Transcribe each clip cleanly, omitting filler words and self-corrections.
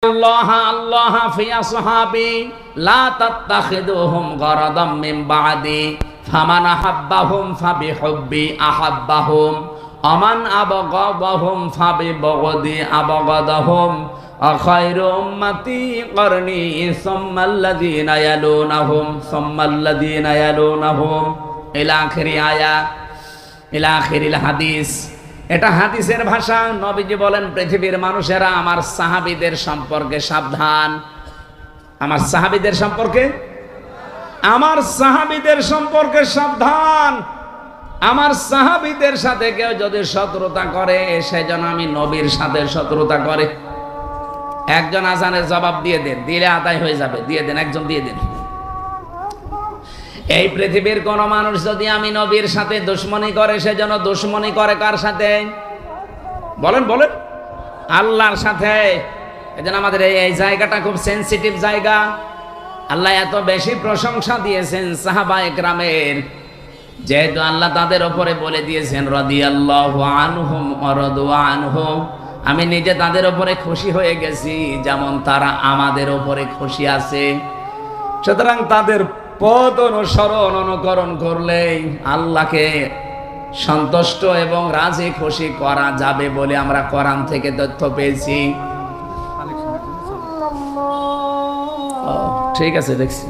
আল্লাহ আল্লাহ ফি আসহাবি লা তাত্তাখিদুহুম গরাদাম মিন বাদি ফামান আহাব্বাহুম ফাবিহুব্বি আহাব্বাহুম আমান আবগাদাহুম ফাবিবগদি আবগাদাহুম আখায়রু উম্মতি করনি সুম্মাল্লাযীনা ইয়ালুনাহুম সুম্মাল্লাযীনা ইয়ালুনাহুম ইলা আখিরি আয়া ইলা আখিরিল হাদিস। এটা হাদিসের ভাষা। নবীজি বলেন, পৃথিবীর মানুষেরা আমার সাহাবীদের সম্পর্কে সাবধান। আমার সাহাবীদের সম্পর্কে সাবধান। আমার সাহাবীদের সাথে কেউ যদি শত্রুতা করে, সেজন্য আমি নবীর সাথে শত্রুতা করে। একজন আজানের জবাব দিয়ে দেন, দিলে আদায় হয়ে যাবে, দিয়ে দেন, একজন দিয়ে দেন। এই পৃথিবীর কোন মানুষ যদি আমি নবীর সাথে দুশমনী করে, সেজন্য দুশমনী করে কার সাথে? বলেন বলেন, আল্লাহর সাথে। এজন্য আমাদের এই জায়গাটা খুব সেনসিটিভ জায়গা। আল্লাহ এত বেশি প্রশংসা দিয়েছেন সাহাবায়ে কেরামের, যেহেতু আল্লাহ তাদের উপরে বলে দিয়েছেন রাদিয়াল্লাহু আনহুম ওয়া রাদু আনহু, আমি নিজে তাদের উপরে খুশি হয়ে গেছি যেমন তারা আমাদের উপরে খুশি আছে। সুতরাং তাদের পথ অনুসরণ অনুকরণ করলেই আল্লাহকে সন্তুষ্ট এবং রাজি খুশি করা যাবে বলে আমরা কোরআন থেকে তথ্য পেয়েছি। ঠিক আছে, দেখছি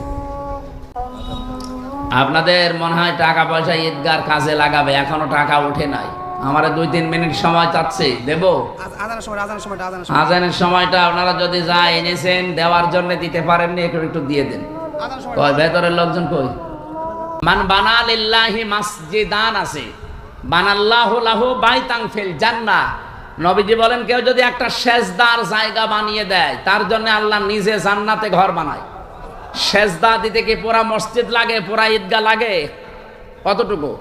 আপনাদের মনে হয় টাকা পয়সা ঈদগার কাজে লাগাবে, এখনো টাকা উঠে নাই। আমার 2-3 মিনিট সময় চাচ্ছে, দেব। আজানের সময়টা আপনারা যদি যা এনেছেন দেওয়ার জন্য দিতে পারেননি, একটু দিয়ে দেন। কই ভেতরের লোকজন কই? মান বানা লিল্লাহি মাসজিদান আছে, বানাল্লাহু লাহু বাইতান ফিল জান্নাহ। নবীজি বলেন, কেউ যদি একটা সেজদার জায়গা বানিয়ে দেয়, তার জন্য আল্লাহ নিজে জান্নাতে ঘর বানায়। সেজদা দিতে কি পুরা মসজিদ লাগে, পুরা ঈদগাহ লাগে? কতটুকু?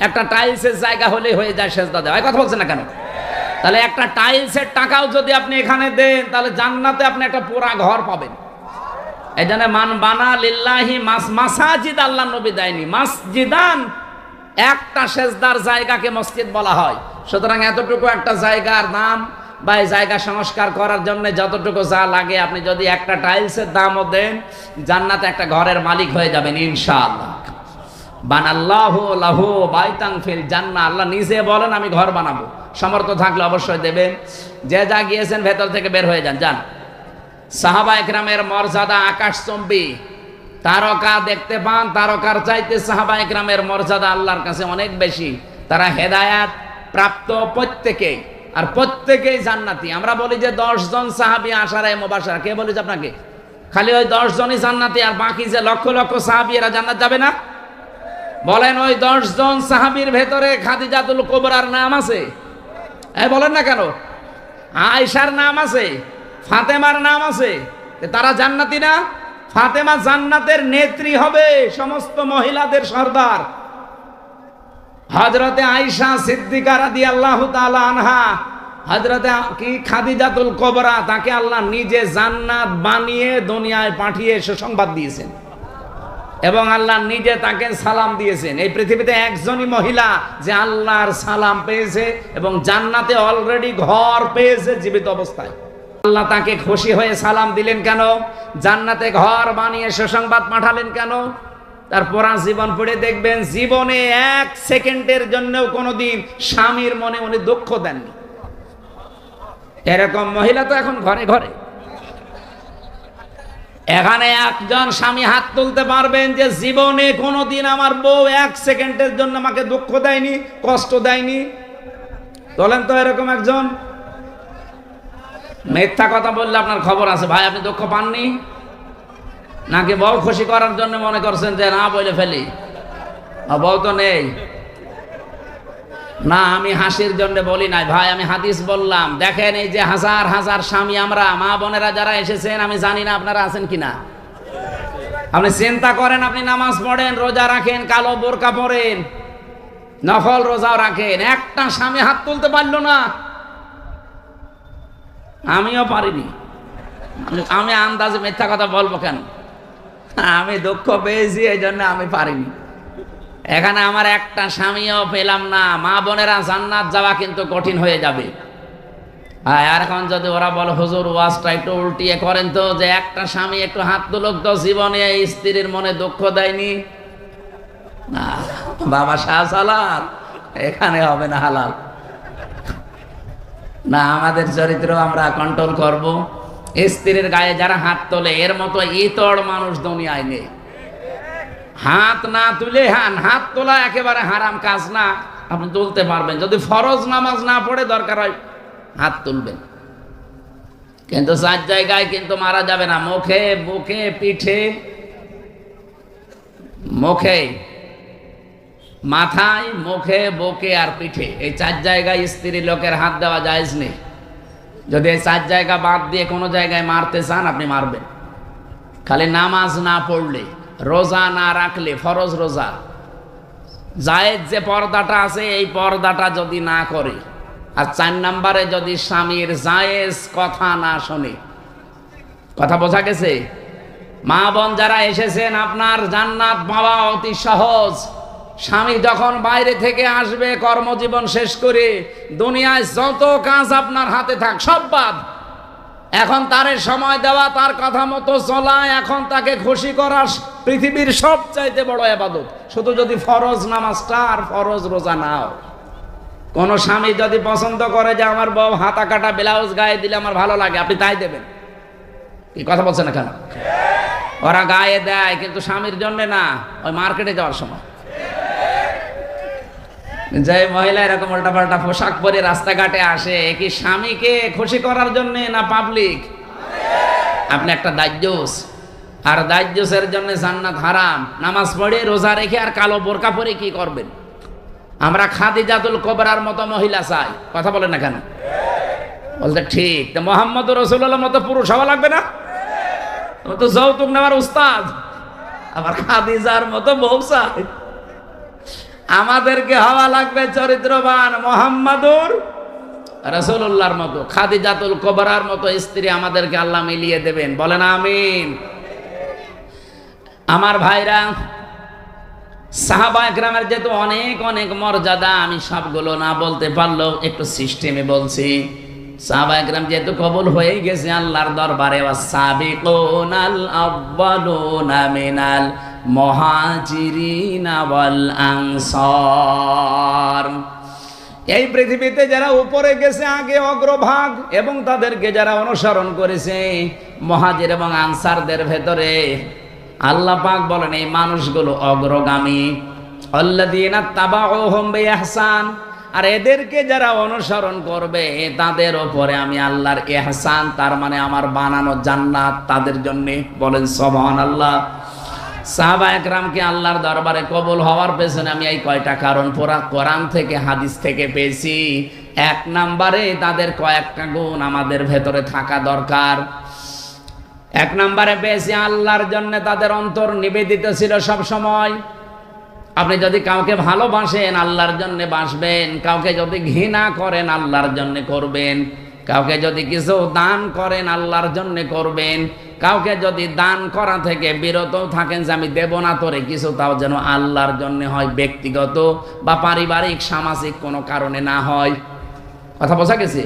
একটা টাইলসের জায়গা হলে হয়ে যায় সেজদা দেওয়া। কথা বলছেন না কেন? তাহলে একটা টাইলসের টাকাও যদি আপনি এখানে দেন, তাহলে জান্নাতে আপনি একটা পুরা ঘর পাবেন। এই জন্য মান বানা লিল্লাহি মাসাজিদ, আল্লাহ নবী দেয়নি মাসজিদান। একটা সেজদার জায়গাকে মসজিদ বলা হয়। সুতরাং এতটুকু একটা জায়গার দাম বা এই জায়গা সংস্কার করার জন্য যতটুকু যা লাগে, আপনি যদি একটা টাইলসের দামও দেন, জান্নাতে একটা ঘরের মালিক হয়ে যাবেন ইনশাআল্লাহ। বানাল্লাহু লাহু বাইতান ফিল জান্নাহ, আল্লাহ নিজে বলেন আমি ঘর বানাবো। সমর্থ থাকলে অবশ্যই দেবেন। যে যা গিয়েছেন ভেতর থেকে বের হয়ে যান, যান। সাহাবায়ে কেরামের মর্যাদা আকাশচুম্বী। তারকা দেখতে পান, তারকার চাইতে সাহাবায়ে কেরামের মর্যাদা আল্লাহর কাছে অনেক বেশি। তারা হেদায়াত প্রাপ্ত প্রত্যেকেই, আর প্রত্যেকেই জান্নাতি। আমরা বলি যে 10 জন সাহাবী আশারায়ে মুবাশশারা, কে বলেছে আপনাকে? খালি ওই 10 জনই জান্নাতি, আর বাকি যে লক্ষ লক্ষ সাহাবী, এরা জান্নাত যাবে না? বলেন, ওই 10 জন সাহাবীর ভেতরে খাদিজাতুল কুবরার নাম আছে? বলেন না কেন? আয়েশার নাম আছে, ফাতেমার নাম আছে, তারা জান্নাতি না? ফাতেমা জান্নাতের নেত্রী হবে, সমস্ত মহিলাদের সর্দার। হযরতে আয়েশা সিদ্দিকা রাদিয়াল্লাহু তাআলা আনহা, হযরতে কি খাদিজাতুল কুবরা, তাকে আল্লাহ নিজে জান্নাত বানিয়ে দুনিয়ায় পাঠিয়ে সুসংবাদ দিয়েছেন এবং আল্লাহ নিজে তাকে সালাম দিয়েছেন। এই পৃথিবীতে একজনই মহিলা যে আল্লাহর সালাম পেয়েছে এবং জান্নাতে অলরেডি ঘর পেয়েছে জীবিত অবস্থায়। আল্লাহ তাকে খুশি হয়ে সালাম দিলেন কেন? জান্নাতে ঘর বানিয়ে সুসংবাদ পাঠালেন কেন? তার পুরা জীবন পড়ে দেখবেন, জীবনে 1 সেকেন্ডের জন্যও কোনোদিন স্বামীর মনে উনি দুঃখ দেননি। এরকম মহিলা তো এখন ঘরে ঘরে। এখানে একজন স্বামী হাত তুলতে পারবেন যে জীবনে কোনোদিন আমার বউ 1 সেকেন্ডের জন্য আমাকে দুঃখ দেয়নি, কষ্ট দেয়নি? বলেন তো এরকম একজন। মিথ্যা কথা বললে আপনার খবর আছে ভাই। আপনি দুঃখ পাননি নাকি বউ খুশি করার জন্য মনে করছেন যে না বলে ফেলি, বউ তো নেই? না, আমি হাসির জন্য বলি নাই ভাই, আমি হাদিস বললাম। দেখেন, এই যে হাজার হাজার স্বামী আমরা, মা বোনেরা যারা এসেছেন, আমি জানি না আপনারা আছেন কিনা। আপনি চিন্তা করেন, আপনি নামাজ পড়েন, রোজা রাখেন, কালো বোরকা পরেন, নফল রোজাও রাখেন, একটা স্বামী হাত তুলতে পারলো না। আমিও পারিনি। আমি আন্দাজে মিথ্যা কথা বলবো কেন? আমি দুঃখ পেয়েছি, এই জন্য আমি পারিনি। এখানে আমার একটা স্বামীও পেলাম না। মা বোনেরা, জান্নাত যাওয়া কিন্তু কঠিন হয়ে যাবে। আর এখন যদি ওরা বলে হুজুর ওয়াজটা একটু উল্টিয়ে করেন তো, যে একটা স্বামী একটু হাত তুলুক তো, জীবনে স্ত্রীর মনে দুঃখ দেয়নি। না বাবা শাহজালাল, এখানে হবে না হালাল। না, আমাদের চরিত্র আমরা কন্ট্রোল করব। স্ত্রীর গায়ে যারা হাত তোলে এর মতো ইতড় মানুষ দুনিয়ায় নেই। হাত না তুলে, হাত তোলা একেবারে হারাম কাজ না, আপনি তুলতে পারবেন যদি ফরজ নামাজ না পড়ে, দরকার হয় হাত তুলবেন, কিন্তু 4 জায়গায় কিন্তু মারা যাবে না। মুখে, বুকে, পিঠে, মুখে, মাথায়, মুখে, বুকে আর পিঠে, এই 4 জায়গায় স্ত্রী লোকের হাত দেওয়া জায়েজ নেই। যদি এই 4 জায়গা বাদ দিয়ে কোনো জায়গায় মারতে চান আপনি মারবেন। খালি নামাজ না পড়লে, রোজা না রাখলে, ফরজ রোজা, জায়েজ যে পর্দাটা আছে এই পর্দাটা যদি না করে, আর 4 নম্বরে যদি স্বামীর জায়েজ কথা না শোনে। কথা বোঝা গেছে? মা বোন যারা এসেছেন, আপনার জান্নাত পাওয়া অতি সহজ। স্বামী যখন বাইরে থেকে আসবে কর্মজীবন শেষ করে, দুনিয়ায় যত কাজ আপনার হাতে থাক সব বাদ। এখন তারে সময় দেওয়া, তার কথা মতো চলা, এখন তাকে খুশি করা পৃথিবীর সবচাইতে বড় ইবাদত। শুধু যদি ফরজ নামাজটা আর ফরজ রোজা নাও। কোন স্বামী যদি পছন্দ করে যে আমার বউ হাতা কাটা ব্লাউজ গায়ে দিলে আমার ভালো লাগে, আপনি তাই দেবেন। কি কথা বলছেন না কেন? ওরা গায়ে দেয় কিন্তু স্বামীর জন্য না, ওই মার্কেটে যাওয়ার সময়। যে মহিলা এরকম উল্টাপাল্টা পোশাক পরে রাস্তাঘাটে আসে, কি স্বামীকে খুশি করার জন্য না পাবলিক? আপনি একটা দাজ্জুস, আর দাজ্জুসের জন্য জান্নাত হারাম। নামাজ পড়ে, রোজা রেখে আর কালো বোরকা পরে কি করবেন? আমরা খাদিজাতুল কুবরার মতো মহিলা চাই। কথা বলেন না কেন? বলতে ঠিক। তো মুহাম্মদ রাসূলুল্লাহর মতো পুরুষ হওয়া লাগবে না? তো যৌতুক নেওয়ার উস্তাদ, আবার খাদিজার মতো বউ চাই। আমাদেরকে হওয়া লাগবে চরিত্রবান মুহাম্মাদুর রাসূলুল্লাহর মতো, খাদিজাতুল কুবরার মতো স্ত্রী আমাদেরকে আল্লাহ মিলিয়ে দেবেন। বলেন আমিন। আমার ভাইরা, সাহাবা একরামের যেহেতু অনেক অনেক মর্যাদা, আমি সবগুলো না বলতে পারলেও একটু সিস্টেমে বলছি। সাহাবা একরাম যেহেতু কবুল হয়ে গেছে আল্লাহর দরবারে, ওয়াসাবিকুনাল আউয়ালুনা মিনাল মুহাজিরিনা ওয়াল আনসার, এই পৃথিবীতে যারা উপরে গেছে আগে অগ্রভাগ, এবং তাদেরকে যারা অনুসরণ করেছে মুহাজির এবং আনসারদের ভেতরে আল্লাহ পাক বলেন এই মানুষগুলো অগ্রগামী। আল্লাযীনা তাবাউহুম বিইহসান, আর এদেরকে যারা অনুসরণ করবে তাদের উপরে আমি আল্লাহর ইহসান, তার মানে আমার বানানো জান্নাত তাদের জন্য। বলেন সুবহানাল্লাহ। সাহাবা একরামকে আল্লাহর দরবারে কবুল হওয়ার পেছনে আমি এই কয়টা কারণ পুরা কোরআন থেকে হাদিস থেকে পেয়েছি। 1 নম্বরে তাদের কয়েকটা গুণ আমাদের ভেতরে থাকা দরকার। 1 নম্বরে পেয়েছি আল্লাহর জন্য তাদের অন্তর নিবেদিত ছিল সব সময়। আপনি যদি কাউকে ভালোবাসেন আল্লাহর জন্য বাসবেন, কাউকে যদি ঘৃণা করেন আল্লাহর জন্য করবেন, কাউকে যদি কিছু দান করেন আল্লাহর জন্য করবেন, কাউকে যদি দান করা থেকে বিরত থাকেন যে আমি দেব না তোরে কিছু, তাও যেন আল্লাহর জন্য হয়, ব্যক্তিগত বা পারিবারিক সামাজিক কোনো কারণে না হয়। কথা বোঝা গেছে?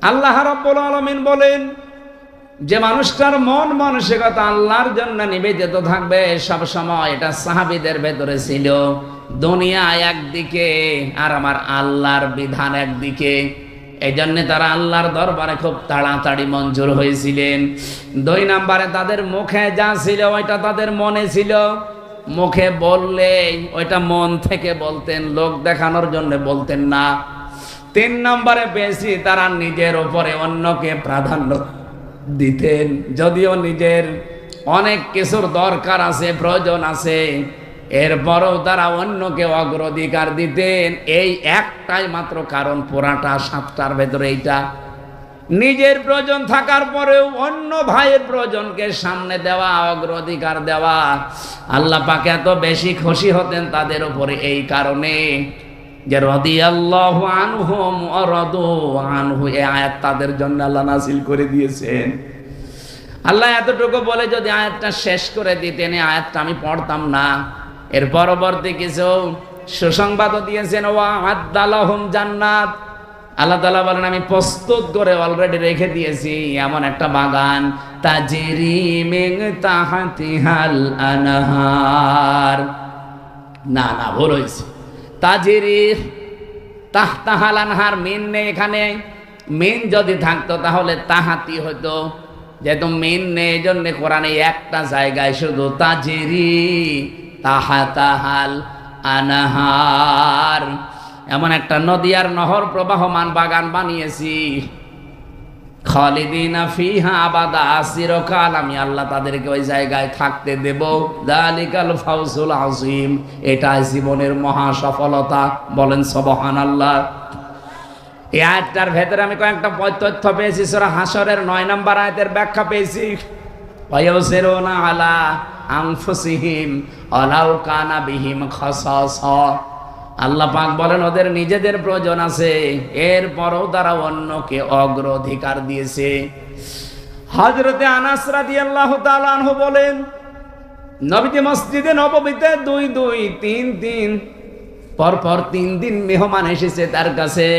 আল্লাহ রাব্বুল আলামিন বলেন যে মানুষটার মন মানসিকতা আল্লাহর জন্য নিবেদিত থাকবে সব সময়, এটা সাহাবীদের ভেতরে ছিল। দুনিয়া একদিকে আর আমার আল্লাহর বিধান একদিকে, এই জন্য তারা আল্লাহর দরবারে খুব তাড়াতাড়ি মঞ্জুর হয়েছিলেন। 2 নম্বরে তাদের মুখে যা ছিল ওইটা তাদের মনে ছিল। মুখে বললে ওইটা মন থেকে বলতেন, লোক দেখানোর জন্য বলতেন না। 3 নম্বরে বেশি তারা নিজের উপরে অন্যকে প্রাধান্য দিতেন, যদিও নিজের অনেক কিছুর দরকার আছে, প্রয়োজন আছে, এরপরও তারা অন্যকে অগ্রাধিকার দিতেন। এই একটাই মাত্র কারণ, পুরাটা 7টার ভেতরে এইটা। নিজের প্রয়োজন থাকার পরেও অন্য ভাইয়ের প্রয়োজনকে সামনে দেওয়া, অগ্রাধিকার দেওয়া। আল্লাহ পাক এত বেশি খুশি হতেন তাদের উপরে এই কারণে যে রাদিয়াল্লাহু আনহুম ওয়া রাদু আনহু, এই আয়াত তাদের জন্য আল্লাহ নাযিল করে দিয়েছেন। আল্লাহ এতটুকু বলে যদি আয়াতটা শেষ করে দিতেন, এই আয়াতটা আমি পড়তাম না। এর পরবর্তী কিছু সুসংবাদও দিয়েছেন, ওয়া আ'আদ্দা লাহুম জান্নাত, আল্লাহ তাআলা বলেন আমি প্রস্তুত করে অলরেডি রেখে দিয়েছি এমন একটা বাগান, তাজরি মিন তাহতিহাল আনহার। না ভুল হয়েছে, তাজরি তাহতাহাল আনহার, মিন নেই এখানে। মিন যদি থাকতো তাহলে তাহাতি হতো, যেহেতু মিন নেই এই জন্য কোরআনে একটা জায়গায় শুধু তাজরি তাহাতাহাল আনহার, এমন একটা নদী আর নহর প্রবাহমান বাগান বানিয়েছি। খালিদিনা ফিহা আবাদা, চিরকাল আমি আল্লাহ তাদেরকে ওই জায়গায় থাকতে দেব। যালিকাল ফাউজুল আযীম, এটা জীবনের মহা সফলতা। বলেন সুবহানাল্লাহ। এই আয়াতটার ভেতরে আমি কয়েকটা তথ্য পেয়েছি। সূরা হাশরের 9 নম্বর আয়াতের ব্যাখ্যা পেয়েছি। ওয়ায়ুসিরুনা আলা আনফুসিহিম ওয়ালাউ কানা বিহিম খাসাসা, আল্লাহ পাক বলেন ওদের নিজেদের প্রয়োজন আছে, এরপরও তারা অন্যকে অগ্রাধিকার দিয়েছে। হযরতে আনাস রাদিয়াল্লাহু তাআলা আনহু বলেন, নবীজি মসজিদে নববীতে 2-2-3-3 পরপর 3 দিন মেহমান এসেছে তার কাছে।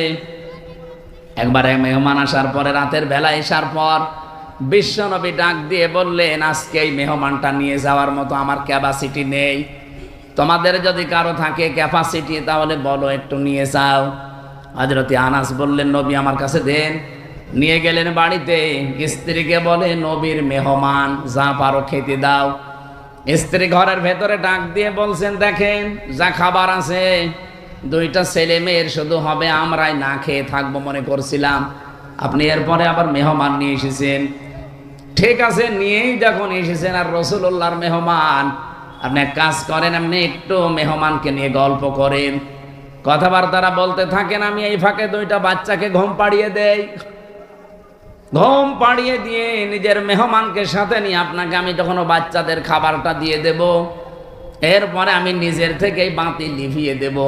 একবারে মেহমান আসার পরে রাতের বেলা আসার পর বিশ্বনবী ডাক দিয়ে বললেন, আজকে এই মেহমানটা নিয়ে যাওয়ার মতো আমার ক্যাপাসিটি নেই, তোমাদের যদি কারো থাকে ক্যাপাসিটি তাহলে বলো, একটু নিয়ে যাও। হযরতে আনাস বললেন, নবী আমার কাছে দেন। নিয়ে গেলেন বাড়িতে, স্ত্রীকে বলে নবীর মেহমান, যা পারো খেতে দাও। স্ত্রী ঘরের ভেতরে ডাক দিয়ে বলছেন, দেখেন যা খাবার আছে, 2টা ছেলে মেয়ের শুধু হবে, আমরাই না খেয়ে থাকবো মনে করছিলাম, আপনি এরপরে আবার মেহমান নিয়ে এসেছেন। ঠিক আছে, নিয়েই যখন এসেছেন আর রাসূলুল্লাহর মেহমান, আপনি এক কাজ করেন, আপনি একটু মেহমানকে নিয়ে গল্প করেন, কথাবার্তারা বলতে থাকেন, আমি এই ফাঁকে 2টা বাচ্চাকে ঘুম পাড়িয়ে দেই। ঘুম পাড়িয়ে দিয়ে নিজের মেহমানকে সাথে নিয়ে আপনাকে আমি যখন বাচ্চাদের খাবারটা দিয়ে দেব, এরপরে আমি নিজের থেকেই বাতি লিভিয়ে দেব।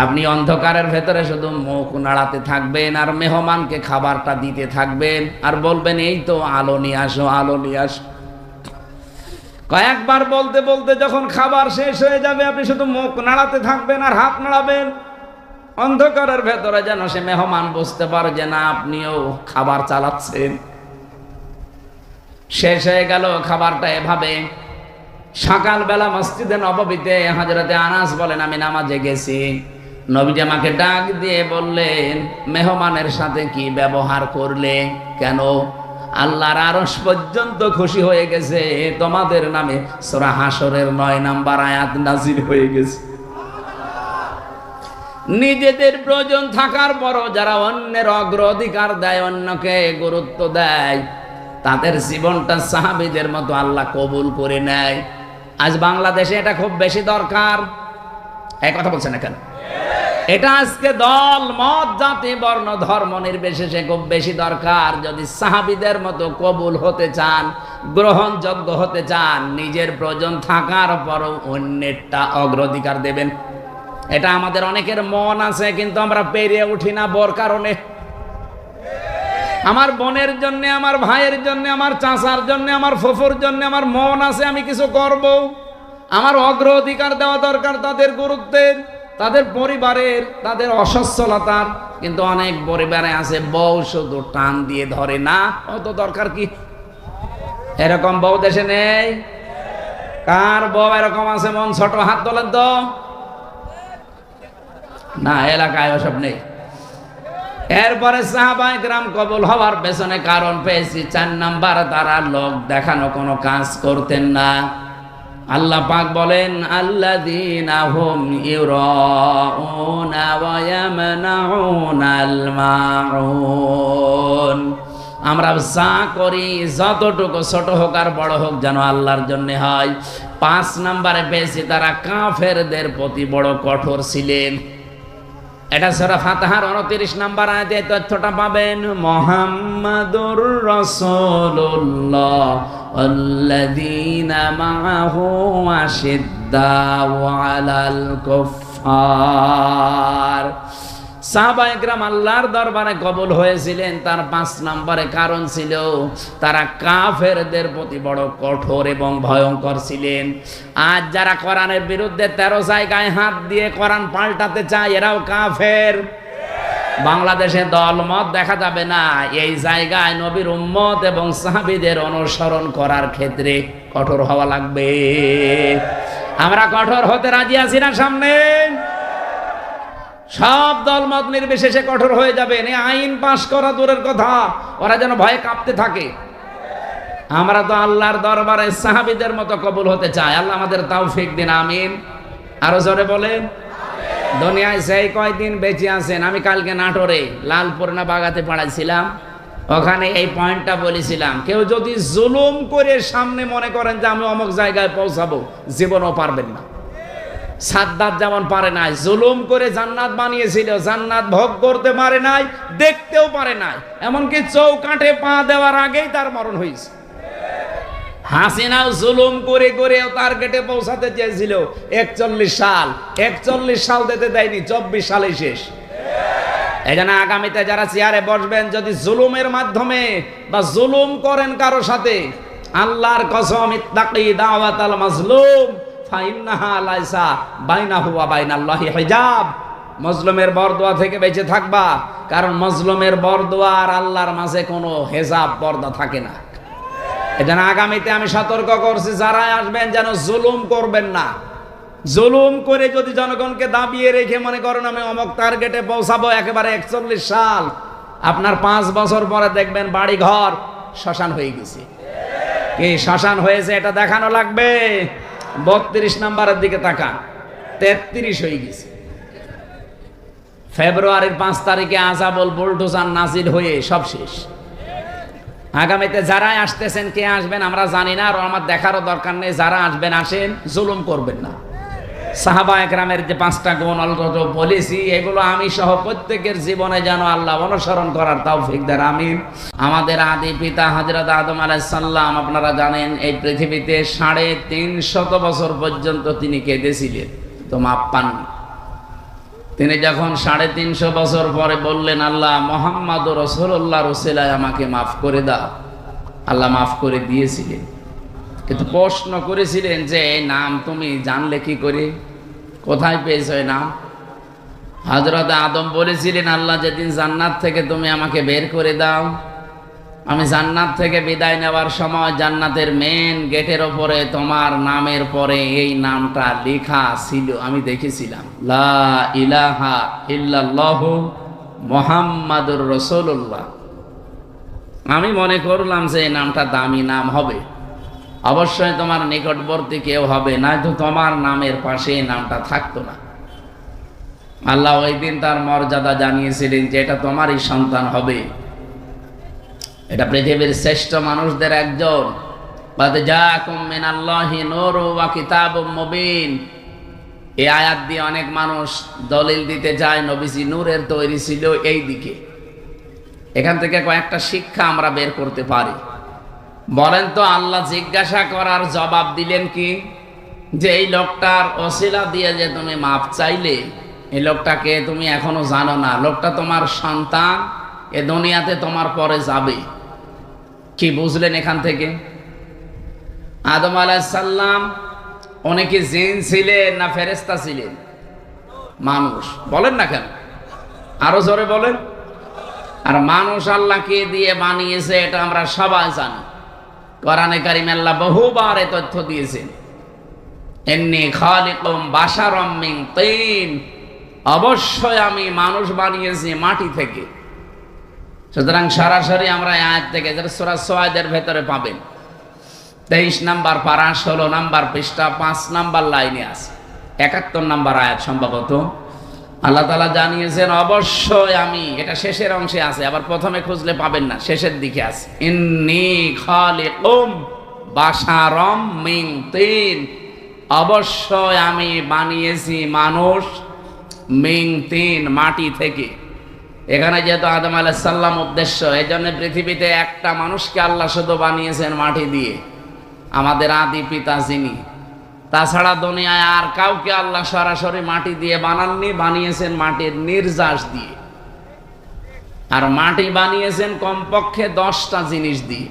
আপনি অন্ধকারের ভেতরে শুধু মুখ নাড়াতে থাকবেন আর মেহমানকে খাবারটা দিতে থাকবেন আর বলবেন, এই তো আলো নিয়ে আসো, আলো নিয়ে আসো। কয়েকবার বলতে বলতে যখন খাবার শেষ হয়ে যাবে, আপনি শুধু মুখ নাড়াতে থাকবেন আর হাত নাড়াবেন, অন্ধকারের ভেতরে যেন সে মেহমান বুঝতে পারে যে না, আপনিও খাবার চালাচ্ছেন। শেষ হয়ে গেল খাবারটা এভাবে। সকালবেলা মসজিদে নববীতে হযরতে আনাস বলেন, আমি নামাজে গেছি, নবীজি আমাকে ডাক দিয়ে বললেন, মেহমানের সাথে কি ব্যবহার করলে, কেন? আল্লাহর আরশ পর্যন্ত খুশি হয়ে গেছে, তোমাদের নামে সূরা হাশরের 9 নম্বর আয়াত নাযিল হয়ে গেছে। নিজেদের প্রয়োজন থাকার পরও যারা অন্যের অগ্রাধিকার দেয়, অন্যকে গুরুত্ব দেয়, তাদের জীবনটা সাহাবীদের মতো আল্লাহ কবুল করে নেয়। আজ বাংলাদেশে এটা খুব বেশি দরকার। এই কথা বলছেন না কেন? এটা আজকে দল মত জাতি বর্ণ ধর্ম নির্বিশেষে খুব বেশি দরকার। যদি সাহাবীদের মতো কবুল হতে চান, গ্রহণযোগ্য হতে চান, নিজের প্রয়োজন থাকার পরও অন্যেরটা অগ্রাধিকার দেবেন। এটা আমাদের অনেকের মন আছে, কিন্তু আমরা পেরিয়ে উঠি না বড় কারণে। আমার বোনের জন্য, আমার ভাইয়ের জন্য, আমার চাচার জন্য, আমার ফুফুর জন্য আমার মন আছে, আমি কিছু করব, আমার অগ্রাধিকার দেওয়া দরকার তাদের গুরুত্বের, তাদের পরিবারের, তাদের অসচ্ছলতার। কিন্তু অনেক পরিবারে আছে বউ শুধু টান দিয়ে ধরে, না অত দরকার কি? এরকম বউ দেশে নেই? কার বউ এরকম আছে মন ছোট? হাত তোলেন তো। না, এলাকায় ওসব নেই। এরপরে সাহাবায়ে কেরাম কবুল হওয়ার পেছনে কারণ পেয়েছি 4 নাম্বার, তারা লোক দেখানো কোনো কাজ করতেন না। আল্লাহ পাক বলেন, আল্লাযীনা হুম ইউরাউনা ওয়া ইয়ামনাউনাল মাউন। আমরা যা করি, যতটুকু ছোট হোক আর বড় হোক, যেন আল্লাহর জন্য হয়। 5 নম্বরে পেয়েছি তারা কাফেরদের প্রতি বড় কঠোর ছিলেন। এটা সূরা ফাতিহার 29 নম্বর আয়াতে তথ্যটা পাবেন। মুহাম্মাদুর রাসূলুল্লাহ আল্লাযীনা মাআহু আশিদ্দাউ আলাল কুফফার। সাহাবায়ে কেরাম আল্লাহর দরবারে কবুল হয়েছিলেন, তার 5 নম্বরে কারণ ছিল তারা কাফেরদের প্রতি বড় কঠোর এবং ভয়ঙ্কর ছিলেন। আজ যারা কোরআনের বিরুদ্ধে 13 জায়গায় হাত দিয়ে কোরআন পাল্টাতে চায়, এরাও কাফের। বাংলাদেশে দলমত দেখা যাবে না, এই জায়গায় নবীর উম্মত এবং সাহাবীদের অনুসরণ করার ক্ষেত্রে কঠোর হওয়া লাগবে। আমরা কঠোর হতে রাজি আছি না? সামনে সব দলমত নির্বিশেষে কঠোর হয়ে যাবেন। এই আইন পাশ করা দূরের কথা, ওরা যেন ভয়ে কাঁপতে থাকে। আমরা তো আল্লাহর দরবারে সাহাবীদের মতো কবুল হতে চাই। আল্লাহ আমাদের তৌফিক দিন, আমিন। আরো জোরে বলেন। দুনিয়ায় সেই কয়দিন বেঁচে আছেন, আমি কালকে নাটোরে লালপুর না বাগাতে পড়াইছিলাম, ওখানে এই পয়েন্টটা বলেছিলাম, কেউ যদি জুলুম করে সামনে মনে করেন যে আমি অমুক জায়গায় পৌঁছাবো, জীবনও পারবেন না। সাদ্দাত যেমন পারে নাই, জুলুম করে জান্নাত বানিয়েছিল, জান্নাত ভোগ করতে পারে নাই, দেখতেও পারে নাই, এমনকি চৌকাঠে পা দেওয়ার আগেই তার মরণ হয়েছে। হাসিনাও জুলুম করে করে টার্গেটে পৌঁছাতে চেয়েছিল 41 সাল, 41 সাল দিতে দেয়নি, 24 সালে শেষ। এই জন্য আগামীতে যারা চেয়ারে বসবেন, যদি জুলুমের মাধ্যমে বা জুলুম করেন কারো সাথে, আল্লাহর কসম, ইত্তাকি দাওয়াতাল মাজলুম ফাইন্নাহা লাইসা বাইনাহু ওয়া বাইনাল্লাহি হিজাব। মজলুমের বরদোয়া থেকে বেঁচে থাকবা, কারণ মজলুমের বরদোয়া আর আল্লাহর মাঝে কোনো হেজাব পর্দা থাকে না। এজন্য আগামীতে আমি সতর্ক করছি, যারা আসবেন যেন জুলুম করবেন না। জুলুম করে যদি জনগণকে দাবিয়ে রেখে মনে করেন আমি অমুক টার্গেটে পৌঁছাবো একেবারে 41 সাল, আপনার 5 বছর পরে দেখবেন বাড়ি ঘর শ্মশান হয়ে গেছে। কি শ্মশান হয়েছে এটা দেখানো লাগবে? 32 নম্বরের দিকে তাকান, 33 হয়ে গেছে। ফেব্রুয়ারির 5 তারিখে আযাবুল বুলডোজার নাজিল হয়ে সব শেষ। আগামীতে যারাই আসতেছেন, কে আসবেন আমরা জানি না, আর আমার দেখারও দরকার নেই। যারা আসবেন আসেন, জুলুম করবেন না। সাহাবা একরামের যে 5টা গুণ অলরেডি বলেছি, এগুলো আমি সহ প্রত্যেকের জীবনে যেন আল্লাহ অনুসরণ করার তৌফিক দেন, আমিন। আমাদের আদি পিতা হযরত আদম আলাইহিস সালাম, আপনারা জানেন এই পৃথিবীতে 350 বছর পর্যন্ত তিনি কেঁদেছিলেন, তো মাপ পাননি। তিনি যখন 350 বছর পরে বললেন, আল্লাহ মুহাম্মদুর রাসূলুল্লাহর ওসিলায় আমাকে মাফ করে দাও, আল্লাহ মাফ করে দিয়েছিলেন। কিন্তু প্রশ্ন করেছিলেন যে এই নাম তুমি জানলে কি করে, কোথায় পেয়েছো এই নাম? হযরত আদম বলেছিলেন, আল্লাহ যেদিন জান্নাত থেকে তুমি আমাকে বের করে দাও, আমি জান্নাত থেকে বিদায় নেওয়ার সময় জান্নাতের মেন গেটের ওপরে তোমার নামের পরে এই নামটা লেখা ছিল, আমি দেখেছিলাম, লা ইলাহা ইল্লাল্লাহু মুহাম্মাদুর রাসূলুল্লাহ। আমি মনে করলাম যে এই নামটা দামি নাম হবে, অবশ্যই তোমার নিকটবর্তী কেউ হবে, নয়তো তোমার নামের পাশে এই নামটা থাকতো না। আল্লাহ ওই দিন তার মর্যাদা জানিয়েছিলেন যে এটা তোমারই সন্তান হবে, এটা পৃথিবীর শ্রেষ্ঠ মানুষদের একজন। বাদ জাকুম মিনাল্লাহি নূরু ওয়া কিতাবুম মুবিন, এই আয়াত দিয়ে অনেক মানুষ দলিল দিতে যায় নবীজি নূরের তৈরি ছিল এই দিকে। এখান থেকে কয়েকটা শিক্ষা আমরা বের করতে পারি। বলেন তো, আল্লাহ জিজ্ঞাসা করার জবাব দিলেন কি, যে এই লোকটার ওসিলা দিয়ে যে তুমি মাপ চাইলে, এই লোকটাকে তুমি এখনো জানো না, লোকটা তোমার সন্তান, এ দুনিয়াতে তোমার পরে যাবে। কি বুঝলেন এখান থেকে? আদম আলাইহিস সালাম অনেকে জিন ছিলেন না ফেরেশতা ছিলেন? মানুষ। বলেন না কেন? আরো জোরে বলেন। আর মানুষ আল্লাহকে দিয়ে বানিয়েছে, এটা আমরা সবাই জানি। কোরআনে কারিমে আল্লাহ বহুবার এই তথ্য দিয়েছেন, ইন্নী খালিকুম বাশারাম মিন তিন, অবশ্যই আমি মানুষ বানিয়েছি মাটি থেকে। সুতরাং সরাসরি আমরা আয়াত থেকে, যেটা সূরা সুয়াদের ভেতরে পাবেন, 23 নম্বর পারা 16 নম্বর পৃষ্ঠা 5 নম্বর লাইনে আছে, 71 নম্বর আয়াত সম্ভবত। আল্লাহ তাআলা জানিয়েছেন অবশ্যই আমি, এটা শেষের অংশে আছে, আবার প্রথমে খুঁজলে পাবেন না, শেষের দিকে আছে, ইন্নী খালিকুম বাশারাম মিন তিন, অবশ্যই আমি বানিয়েছি মানুষ মিন তিন, মাটি থেকে। এখানে যেহেতু আদম আলাইহিস সালাম উদ্দেশ্য, এই জন্য পৃথিবীতে একটা মানুষকে আল্লাহ শুধু বানিয়েছেন মাটি দিয়ে, আমাদের আদি পিতা যিনি। তাছাড়া দুনিয়ায় আর কাউকে আল্লাহ সরাসরি মাটি দিয়ে বানাননি, বানিয়েছেন মাটির নির্যাস দিয়ে। আর মাটি বানিয়েছেন কমপক্ষে 10টা জিনিস দিয়ে।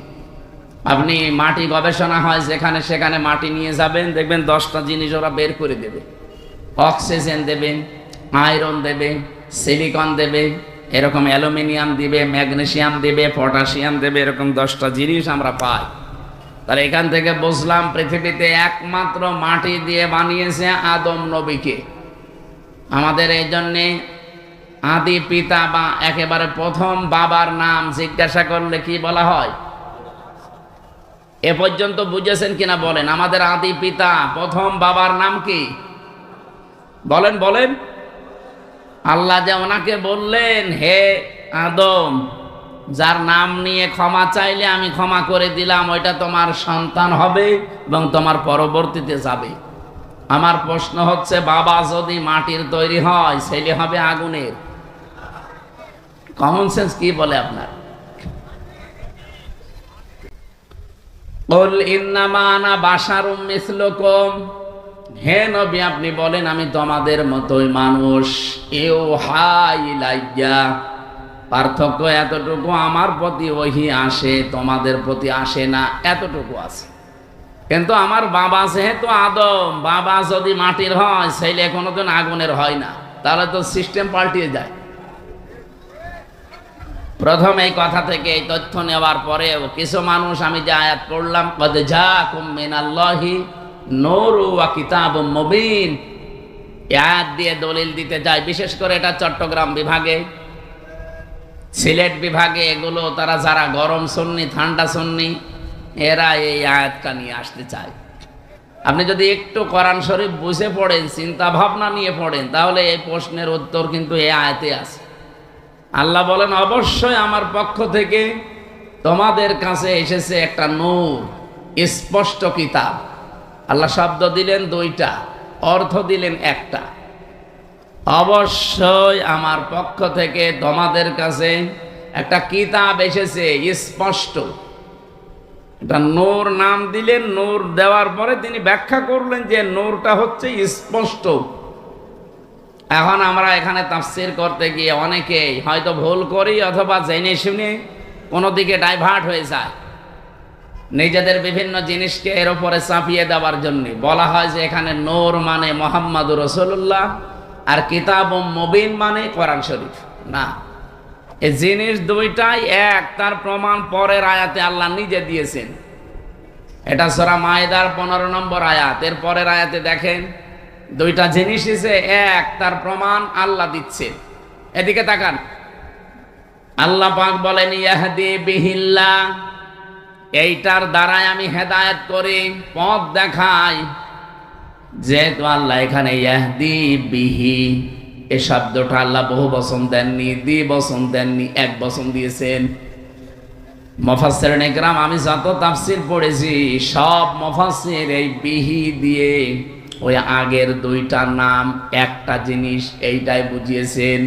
আপনি মাটি গবেষণা হয় যেখানে সেখানে মাটি নিয়ে যাবেন, দেখবেন 10টা জিনিস ওরা বের করে দেবে। অক্সিজেন দেবে, আয়রন দেবে, সিলিকন দেবে, এরকম অ্যালুমিনিয়াম দিবে, ম্যাগনেসিয়াম দিবে, পটাশিয়াম দেবে, এরকম 10টা জিনিস আমরা পাই। তাহলে এখান থেকে বুঝলাম পৃথিবীতে একমাত্র মাটি দিয়ে বানিয়েছে আদম নবীকে। আমাদের এই জন্যে আদি পিতা বা একেবারে প্রথম বাবার নাম জিজ্ঞাসা করলে কি বলা হয়? এ পর্যন্ত বুঝেছেন কিনা বলেন? আমাদের আদি পিতা প্রথম বাবার নাম কি? বলেন বলেন। আল্লাহ যে ওনাকে বললেন, হে আদম, যার নাম নিয়ে ক্ষমা চাইলে আমি ক্ষমা করে দিলাম, ওইটা তোমার সন্তান হবে এবং তোমার পরবর্তীতে যাবে। আমার প্রশ্ন হচ্ছে, বাবা যদি মাটির তৈরি হয়, ছেলে হবে আগুনের। কমন সেন্স কি বলে আপনার? কুল ইন্নামা আনা বাশারুম মিসলুকুম, হে নবী আপনি বলেন আমি তোমাদের মতোই মানুষ। ইউহা ইলাইয়া, পার্থক্য এতটুকু, আমার প্রতি ওহী আসে, তোমাদের প্রতি আসে না, এতটুকু আছে। কিন্তু আমার বাবা যেহেতু আদম, বাবা যদি মাটির হয়, ছেলে কোনোদিন আগুনের হয় না, তাহলে তো সিস্টেম পাল্টিয়ে যায়। প্রথম এই কথা থেকে এই তথ্য নেওয়ার পরেও কিছু মানুষ, আমি যে আয়াত পড়লাম, কদ জাকুম মিনাল্লাহি নূরুন ওয়া কিতাবুম মুবিন, আয়াত দিয়ে দলিল দিতে যায়। বিশেষ করে এটা চট্টগ্রাম বিভাগে, সিলেট বিভাগে, এগুলো তারা যারা গরম সুন্নি, ঠান্ডা সুন্নি, এরা এই আয়াতটা নিয়ে আসতে চায়। আপনি যদি একটু কোরআন শরীফ বুঝে পড়েন, চিন্তা ভাবনা নিয়ে পড়েন, তাহলে এই প্রশ্নের উত্তর কিন্তু এই আয়াতে আছে। আল্লাহ বলেন, অবশ্যই আমার পক্ষ থেকে তোমাদের কাছে এসেছে একটা নূর, স্পষ্ট কিতাব। আল্লাহ শব্দ দিলেন দুইটা, অর্থ দিলেন একটা। অবশ্যই আমার পক্ষ থেকে তোমাদের কাছে একটা কিতাব এসেছে স্পষ্ট। এটা নূর নাম দিলেন, নূর দেওয়ার পরে তিনি ব্যাখ্যা করলেন যে নূরটা হচ্ছে স্পষ্ট। এখন আমরা এখানে তাফসীর করতে গিয়ে অনেকেই হয়তো ভুল করি, অথবা জেনে শুনে কোনো দিকে ডাইভার্ট হয়ে যায়। নিজেদের বিভিন্ন জিনিসকে এর উপরে চাপিয়ে দেওয়ার জন্য বলা হয় যে এখানে নূর মানে মুহাম্মাদুর রাসূলুল্লাহ, আর কিতাবুম মুবিন মানে কোরআন শরীফ। না, এই জিনিস দুইটাই এক, তার প্রমাণ পরের আয়াতে আল্লাহ নিজে দিয়েছেন। এটা সূরা মায়েদার 15 নম্বর আয়াত। এর পরের আয়াতে দেখেন, দুইটা জিনিস এসে এক, তার প্রমাণ আল্লাহ দিচ্ছে। এদিকে তাকান, আল্লাহ পাক বলেন, ইয়াহদি বিহিল্লাহ, এইটার দ্বারাই আমি হেদায়েত করি, পথ দেখাই। যেহেতু আল্লাহ এখানে ইয়াহদি বিহি, এই শব্দটা আল্লাহ বহু বচন দেননি, দ্বিবচন দেননি, এক বচন দিয়েছেন। মুফাসসিরিন ইকরাম, আমি যত তাফসীর পড়েছি, সব মুফাসসির এই বিহি দিয়ে ওই আগের দুইটা নাম একটা জিনিস, এইটাই বুঝিয়েছেন।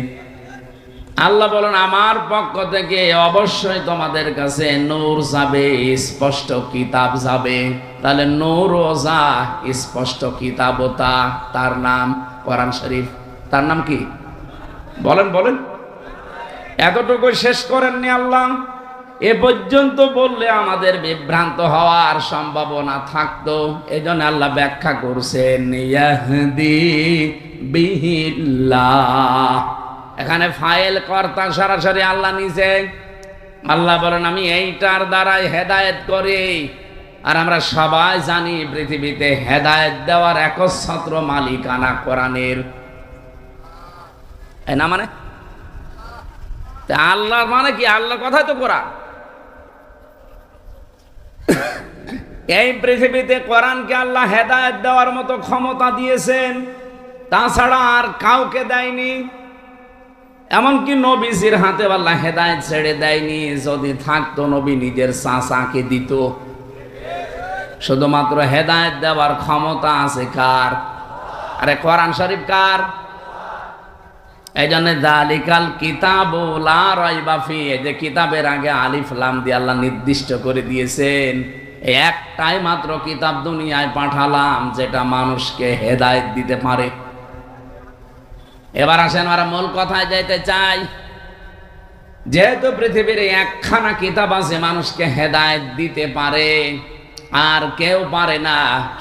আল্লাহ বলেন, আমার পক্ষ থেকে অবশ্যই তোমাদের কাছে নূর যাবে, স্পষ্ট কিতাব যাবে। তাহলে নূরও যা, স্পষ্ট কিতাবও তা, তার নাম কোরআন শরীফ। তার নাম কি? বলেন বলেন। এতটুকু শেষ করেননি আল্লাহ, এ পর্যন্ত বললে আমাদের বিভ্রান্ত হওয়ার সম্ভাবনা থাকতো। এই জন্য আল্লাহ ব্যাখ্যা করছেন, ইয়াহদি বিহিল্লাহ। এখানে ফাইল কর্তা সরাসরি আল্লাহ নিজে। আল্লাহ বলেন, আমি এইটার দ্বারাই হেদায়েত করি। আর আমরা সবাই জানি পৃথিবীতে হেদায়েত দেওয়ার একচ্ছত্র মালিকানা কোরআনের। না মানে আল্লাহর মানে কি? আল্লাহর কথাই তো কোরআন। এই পৃথিবীতে কোরআনকে আল্লাহ হেদায়েত দেওয়ার মতো ক্ষমতা দিয়েছেন, তাছাড়া আর কাউকে দেয়নি। এমনকি নবীজির হাতে আল্লাহ হেদায়েত ছেড়ে দেয়নি। যদি থাকতো, নবী নিজের চাচাকে দিত। শুধুমাত্র হেদায়েত দেওয়ার ক্ষমতা আছে কার? আরে কোরআন শরীফ কার? এই জন্য যালিকাল কিতাবু লা রাইবা ফিহি, যে কিতাবের আগে আলিফ লাম দিয়ে আল্লাহ নির্দিষ্ট করে দিয়েছেন, এই একটাই মাত্র কিতাব দুনিয়ায় পাঠালাম যেটা মানুষকে হেদায়েত দিতে পারে। এবার আসেন, আমরা মূল কথায় যাইতে চাই। যেহেতু পৃথিবীর একখানা কিতাব আছে মানুষকে হেদায়েত দিতে পারে, আর কেউ পারে না।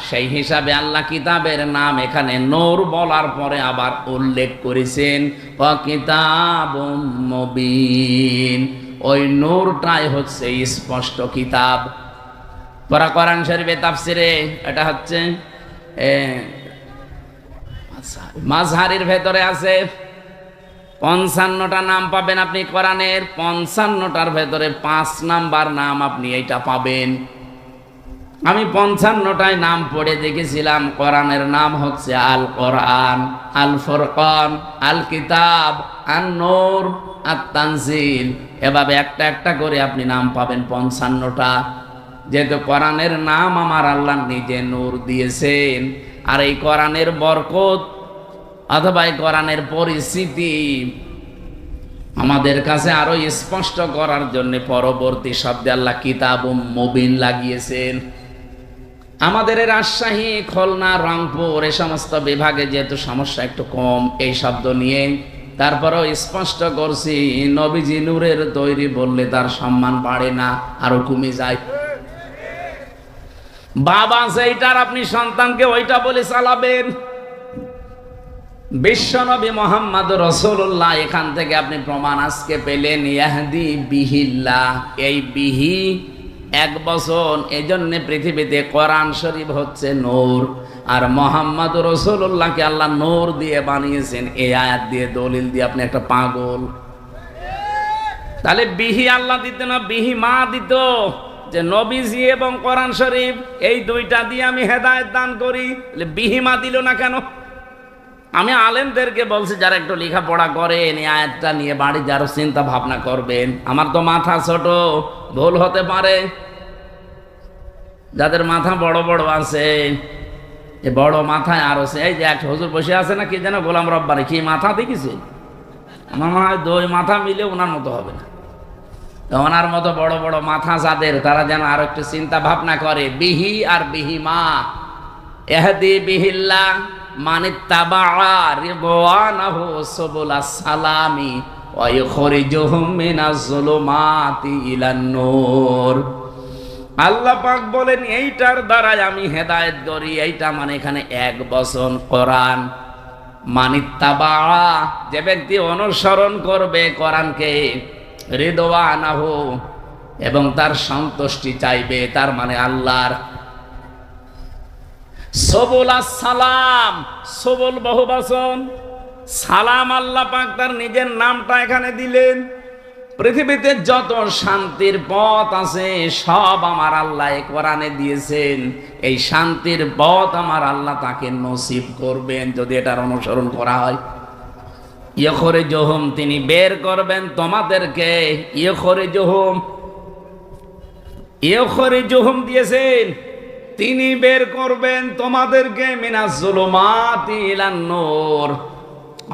সেই হিসাবে আল্লাহ কিতাবের নাম এখানে নূর বলার পরে আবার উল্লেখ করেছেন ওয়া কিতাবুম মুবিন। ওই নূরটাই হচ্ছে স্পষ্ট কিতাব। পরা কোরআন শরীফে তাফসিরে এটা হচ্ছে মাযহারের ভেতরে আছে 55টা নাম পাবেন আপনি কোরআনের। 55টার ভেতরে 5 নাম্বার নাম আপনি এইটা পাবেন। আমি 55টায় নাম পড়ে দেখেছিলাম। কোরআনের নাম হচ্ছে আল কোরআন, আল ফুরকান, আল কিতাব, আন নূর, আত তানজিল। এভাবে একটা একটা করে আপনি নাম পাবেন 55টা। যেহেতু কোরআনের নাম আমার আল্লাহ নিজে নূর দিয়েছেন, আর এই কোরআনের বরকত অথবা এই কোরআনের পরিস্থিতি আমাদের কাছে আরো স্পষ্ট করার জন্য পরবর্তী শব্দে আল্লাহ কিতাবুম মুবিন লাগিয়েছেন। আমাদের রাজশাহী, খুলনা, রংপুর এই সমস্ত বিভাগে যেহেতু সমস্যা একটু কম এই শব্দ নিয়ে, তারপরেও স্পষ্ট করছি নবীজি নূরের তৈরি বললে তার সম্মান বাড়ে না, আরো কমে যায়। বাবা সেইটার আপনি সন্তানকে ওইটা বলে চালাবেন। বিশ্বনবী মুহাম্মদ রাসূলুল্লাহ, এখান থেকে আপনি প্রমাণ আজকে পেলেন। ইয়াহদি বিহিল্লাহ, এই বিহি 1 বছর। এজন্য পৃথিবীতে কোরআন শরীফ হচ্ছে নূর, আর মুহাম্মদ রাসূলুল্লাহকে আল্লাহ নূর দিয়ে বানিয়েছেন। এই আয়াত দিয়ে দলিল দিয়ে আপনি একটা পাগল। তাহলে বিহি আল্লাহ দিত না, বিহি মা দিত, যে নবীজি এবং কোরআন শরীফ এই দুইটা দিয়ে আমি হেদায়েত দান করি। বিহি মা দিল না কেন? আমি আলেমদেরকে বলছি যারা একটু লেখাপড়া করেন, এই আয়াতটা নিয়ে বাড়ি যারা চিন্তা ভাবনা করবেন। আমার তো মাথা ছোট, ভুল হতে পারে। যাদের মাথা বড় বড় আছে, এই বড় মাথায় আরো এই যে এক হুজুর বসে আছে না, কি যেন গোলাম রব্বানি, কি মাথা দেখিছে? আমার মনে হয় 2 মাথা মিলে ওনার মতো হবে না। ওনার মতো বড় বড় মাথা যাদের, তারা যেন আরো একটু চিন্তা ভাবনা করে। বিহি আর বিহিমা, ইহদি বিহিল্লাহ মানিত্তাবা রিদওয়ানাহু সুবুলাস সালামি ওয়া ইখরিজুহুম মিনাজ যুলুমাতি ইলান নূর। আল্লাহ পাক বলেন এইটার দ্বারা আমি হেদায়েত করি। এইটা মানে এখানে 1 বছর কোরআন। মানিত্তাবা, যে ব্যক্তি অনুসরণ করবে কোরআনকে, রিদওয়ানাহু, এবং তার সন্তুষ্টি চাইবে, তার মানে আল্লাহর। সবুলাস সালাম, সবুল বহুবচন, সালাম আল্লাহ পাক তার নিজের নামটা এখানে দিলেন। পৃথিবীতে যত শান্তির পথ আছে সব আমার আল্লাহ এই কোরআনে দিয়েছেন। এই শান্তির পথ আমার আল্লাহ তাকে নসিব করবেন যদি এটার অনুসরণ করা হয়। ইখরিজুহুম, তিনি বের করবেন তোমাদেরকে। ইখরিজুহুম দিয়েছেন, তিনি বের করবেন তোমাদেরকে মিনাজ যুলুমাতি ইলান নূর,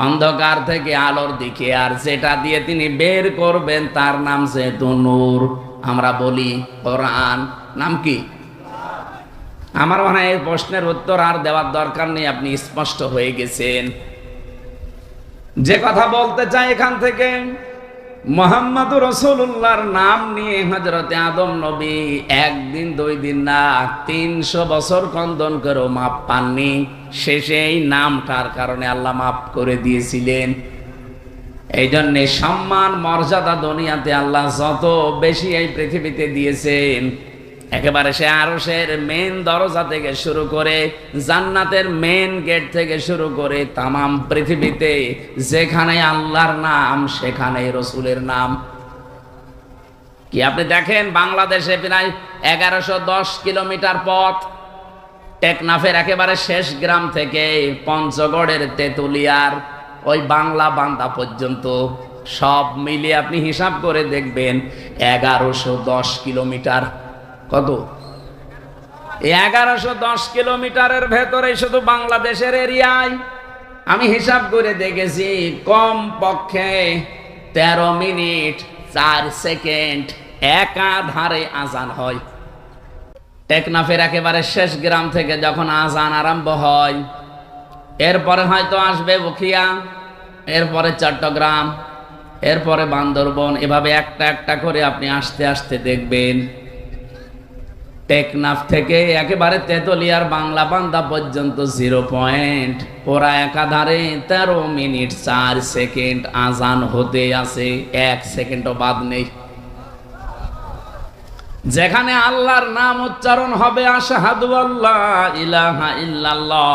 অন্ধকার থেকে আলোর দিকে। আর যেটা দিয়ে তিনি বের করবেন তার নাম যেহেতু নূর, আমরা বলি কোরআন। নাম কি? আমার মনে হয় এই প্রশ্নের উত্তর আর দেওয়ার দরকার নেই, আপনি স্পষ্ট হয়ে গেছেন। যে কথা বলতে চাই এখান থেকে, মুহাম্মদ রাসূলুল্লাহর নাম নিয়ে হযরতে আদম নবী 1 দিন 2 দিন না 300 বছর খণ্ডন করেও মাপ পাননি। শেষে এই নামটার কারণে আল্লাহ মাফ করে দিয়েছিলেন। এই জন্যে সম্মান মর্যাদা দুনিয়াতে আল্লাহ যত বেশি এই পৃথিবীতে দিয়েছেন, একেবারে সে আরশের মেন দরজা থেকে শুরু করে জান্নাতের মেন গেট থেকে শুরু করে তামাম পৃথিবীতে যেখানে আল্লাহর নাম সেখানে রসুলের নাম। কি আপনি দেখেন বাংলাদেশে প্রায় 1110 কিলোমিটার পথ, টেকনাফের একেবারে শেষ গ্রাম থেকে পঞ্চগড়ের তেতুলিয়ার ওই বাংলা বান্দা পর্যন্ত সব মিলিয়ে আপনি হিসাব করে দেখবেন 1110 কিলোমিটার। কত? 1110 কিলোমিটারের ভেতরে শুধু বাংলাদেশের এরিয়ায় আমি হিসাব করে দেখেছি কম পক্ষে 13 মিনিট 4 সেকেন্ড একাধারে আজান হয়। টেকনাফের একেবারে শেষ গ্রাম থেকে যখন আজান আরম্ভ হয়, এরপরে হয়তো আসবে উখিয়া, এরপরে চট্টগ্রাম, এরপরে বান্দরবন, এভাবে একটা একটা করে আপনি আস্তে আস্তে দেখবেন টেকনাফ থেকে একেবারে তেতুলিয়ার বাংলা বান্দা পর্যন্ত 0 পয়েন্ট, ওরা একাধারে 13 মিনিট 4 সেকেন্ড আজান হতে আছে, 1 সেকেন্ডও বাদ নেই। যেখানে আল্লাহর নাম উচ্চারণ হবে আশহাদু আল্লা ইলাহা ইল্লাল্লাহ,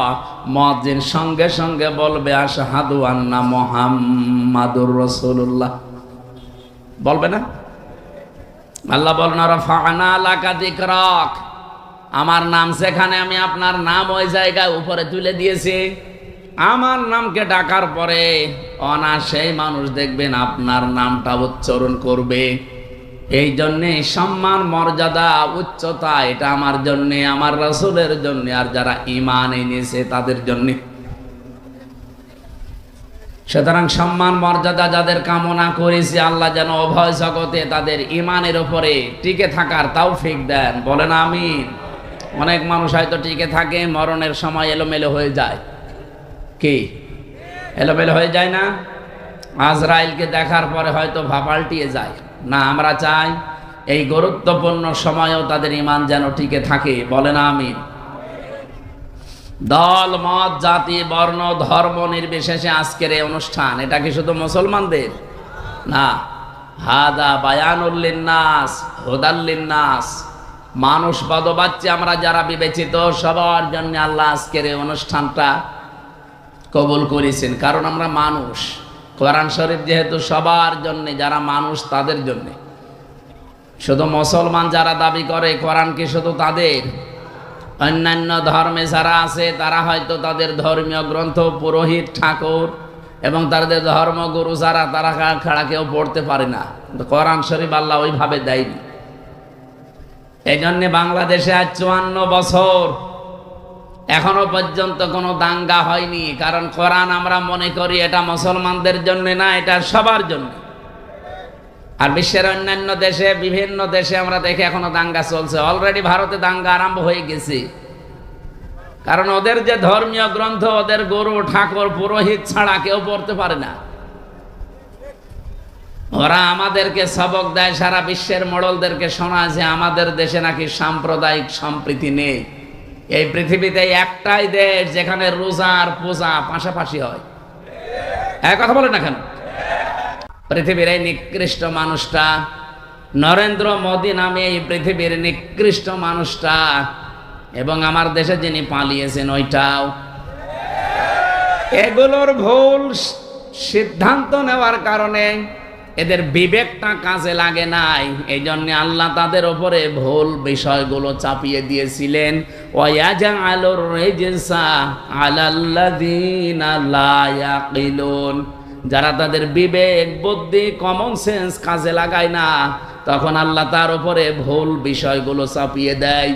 মুয়াজ্জিন সঙ্গে সঙ্গে বলবে আশহাদু আন্না মুহাম্মাদুর রাসূলুল্লাহ, বলবে না? আল্লাহ বলেন রাফা'না লাকা যিকরাক, আমার নাম যেখানে আমি আপনার নাম ওই জায়গায় উপরে তুলে দিয়েছি। আমার নামকে ডাকার পরে অনায়াসেই মানুষ দেখবেন আপনার নামটা উচ্চারণ করবে। এই জন্যে সম্মান, মর্যাদা, উচ্চতা এটা আমার জন্যে, আমার রাসূলের জন্য, আর যারা ঈমান এনেছে তাদের জন্যে। সুতরাং সম্মান মর্যাদা যাদের কামনা করেছি, আল্লাহ যেন উভয় জগতে তাদের ঈমানের উপরে টিকে থাকার তৌফিক দেন, বলেন আমিন। অনেক মানুষ হয়তো টিকে থাকে, মরণের সময় এলোমেলো হয়ে যায়। কি এলোমেলো হয়ে যায় না? আজরাইলকে দেখার পরে হয়তো পাল্টিয়ে যায় না। আমরা চাই এই গুরুত্বপূর্ণ সময়েও তাদের ঈমান যেন টিকে থাকে, বলেন আমিন। দল, মত, জাতি, বর্ণ, ধর্ম নির্বিশেষে আজকের এই অনুষ্ঠান, এটা কি শুধু মুসলমানদের না? হাদা বায়ানুল লিন্নাস হুদাল লিন্নাস, মানুষ পদবাচ্চা আমরা যারা বিবেচিত সবার জন্য আল্লাহ আজকের এই অনুষ্ঠানটা কবুল করেছেন। কারণ আমরা মানুষ, কোরআন শরীফ যেহেতু সবার জন্য, যারা মানুষ তাদের জন্য। শুধু মুসলমান যারা দাবি করে কোরআন কি শুধু তাদের? অন্যান্য ধর্মে যারা আছে তারা হয়তো তাদের ধর্মীয় গ্রন্থ, পুরোহিত, ঠাকুর এবং তাদের ধর্মগুরু যারা, তারা ছাড়া কেউ পড়তে পারে না। কোরআন শরীফ আল্লাহ ওইভাবে দেয়নি। এই জন্যে বাংলাদেশে আজ 54 বছর এখনো পর্যন্ত কোনো দাঙ্গা হয়নি। কারণ কোরআন আমরা মনে করি এটা মুসলমানদের জন্য না, এটা সবার জন্য। আর বিশ্বের অন্যান্য দেশে, বিভিন্ন দেশে আমরা দেখি এখনো দাঙ্গা চলছে। অলরেডি ভারতে দাঙ্গা আরম্ভ হয়ে গেছে। কারণ ওদের যে ধর্মীয় গ্রন্থ, ওদের গুরু, ঠাকুর, পুরোহিত ছাড়া কেউ পড়তে পারে না। ওরা আমাদেরকে সবক দেয়, সারা বিশ্বের মোড়লদেরকে শোনায় যে আমাদের দেশে নাকি সাম্প্রদায়িক সম্প্রীতি নেই। এই পৃথিবীতে একটাই দেশ যেখানে রোজা আর পূজা পাশাপাশি হয়। এক কথা বলে না কেন? পৃথিবীর এই নিকৃষ্ট মানুষটা, নরেন্দ্র মোদী নামে এই পৃথিবীর নিকৃষ্ট মানুষটা, এবং আমার দেশে যিনি পালিয়েছেন ওইটাও, এগুলোর ভুল সিদ্ধান্ত নেওয়ার কারণে এদের বিবেকটা কাজে লাগে নাই। এই জন্য আল্লাহ তাদের উপরে ভুল বিষয়গুলো চাপিয়ে দিয়েছিলেন। ওয়ায়াজআলুর রিজসা আলাল্লাযিনা লা ইয়াকিলুন, যারা তাদের বিবেক, বুদ্ধি, কমন সেন্স কাজে লাগায় না, তখন আল্লাহ তার উপরে ভুল বিষয়গুলো চাপিয়ে দেয়।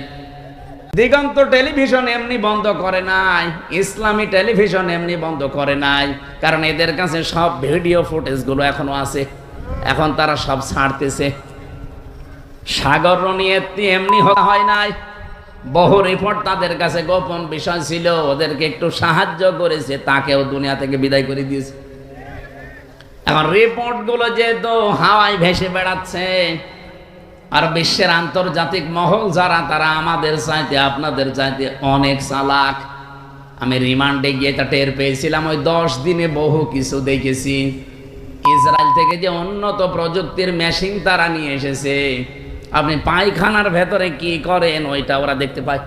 দিগন্ত টেলিভিশন এমনি বন্ধ করে নাই, ইসলামী টেলিভিশন এমনি বন্ধ করে নাই, কারণ এদের কাছে সব ভিডিও ফুটেজগুলো এখনো আছে। এখন তারা সব ছাড়তেছে। সাগর নিয়ে এমনি হয় নাই, বহু রিপোর্ট তাদের কাছে গোপন বিষয় ছিল, ওদেরকে একটু সাহায্য করেছে, তাকেও দুনিয়া থেকে বিদায় করে দিয়েছে। এখন রিপোর্টগুলো যেহেতু হাওয়ায় ভেসে বেড়াচ্ছে, আর বিশ্বের আন্তর্জাতিক মহল যারা, তারা আমাদের চাইতে, আপনাদের চাইতে অনেক চালাক। আমি রিমান্ডে গিয়ে তা টের পেয়েছিলাম। ওই 10 দিনে বহু কিছু দেখেছি। ইসরায়েল থেকে যে উন্নত প্রযুক্তির মেশিন তারা নিয়ে এসেছে, আপনি পায়খানার ভেতরে কি করেন ওইটা ওরা দেখতে পায়।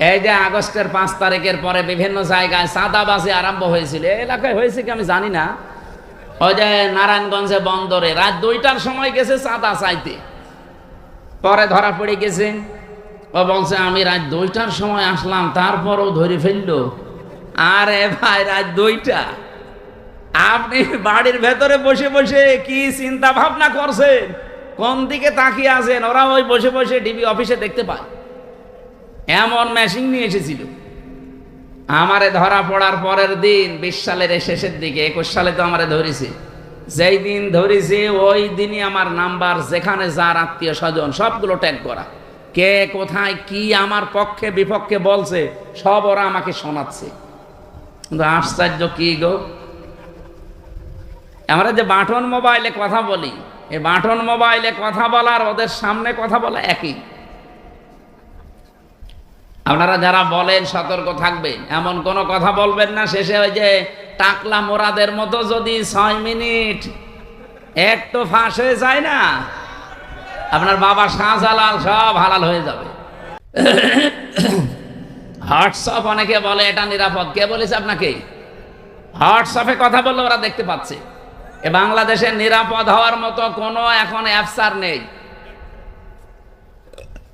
এই যে আগস্টের 5 তারিখের পরে বিভিন্ন জায়গায় চাঁদাবাজি আরম্ভ হয়েছিল, এলাকায় হয়েছে কি আমি জানি না। ওই যে নারায়ণগঞ্জে বন্দরে রাত 2টার সময় গেছে চাঁদা চাইতে, পরে ধরা পড়ে গেছে। ও বলছে আমি রাত 2টার সময় আসলাম, তারপরও ধরে ফেললো। আরে ভাই, রাত 2টা, আপনি বাড়ির ভেতরে বসে বসে কি চিন্তা ভাবনা করছেন, কোন দিকে তাকিয়ে আছেন? ওরা ওই বসে বসে ডিবি অফিসে দেখতে পায়। এমন মেশিন নিয়ে এসেছিল। আমারে ধরা পড়ার পরের দিন, 20 সালের শেষের দিকে, 21 সালে তো আমারে ধরেছে। যেই দিন ধরেছে ওই দিনই আমার নাম্বার, যেখানে যার আত্মীয় স্বজন, সবগুলো ট্যাগ করা। কে কোথায় কি আমার পক্ষে বিপক্ষে বলছে, সব ওরা আমাকে শোনাচ্ছে। কিন্তু আশ্চর্য কি গো, আমরা যে বাটন মোবাইলে কথা বলি, এই বাটন মোবাইলে কথা বলার ওদের সামনে কথা বলা একই। আপনারা যারা বলেন সতর্ক থাকবেন, এমন কোনো কথা বলবেন না শেষে ওই যে টাকলা মোরাদের মতো যদি 6 মিনিট একটু ফাঁস হয়ে যায় না, আপনার বাবা শাহজালাল সব হালাল হয়ে যাবে। হোয়াটসঅ্যাপ অনেকে বলে এটা নিরাপদ, কে বলেছে আপনাকে? হোয়াটসঅ্যাপে কথা বললে ওরা দেখতে পাচ্ছে। এ বাংলাদেশে নিরাপদ হওয়ার মতো কোনো এখন অ্যাপস আর নেই।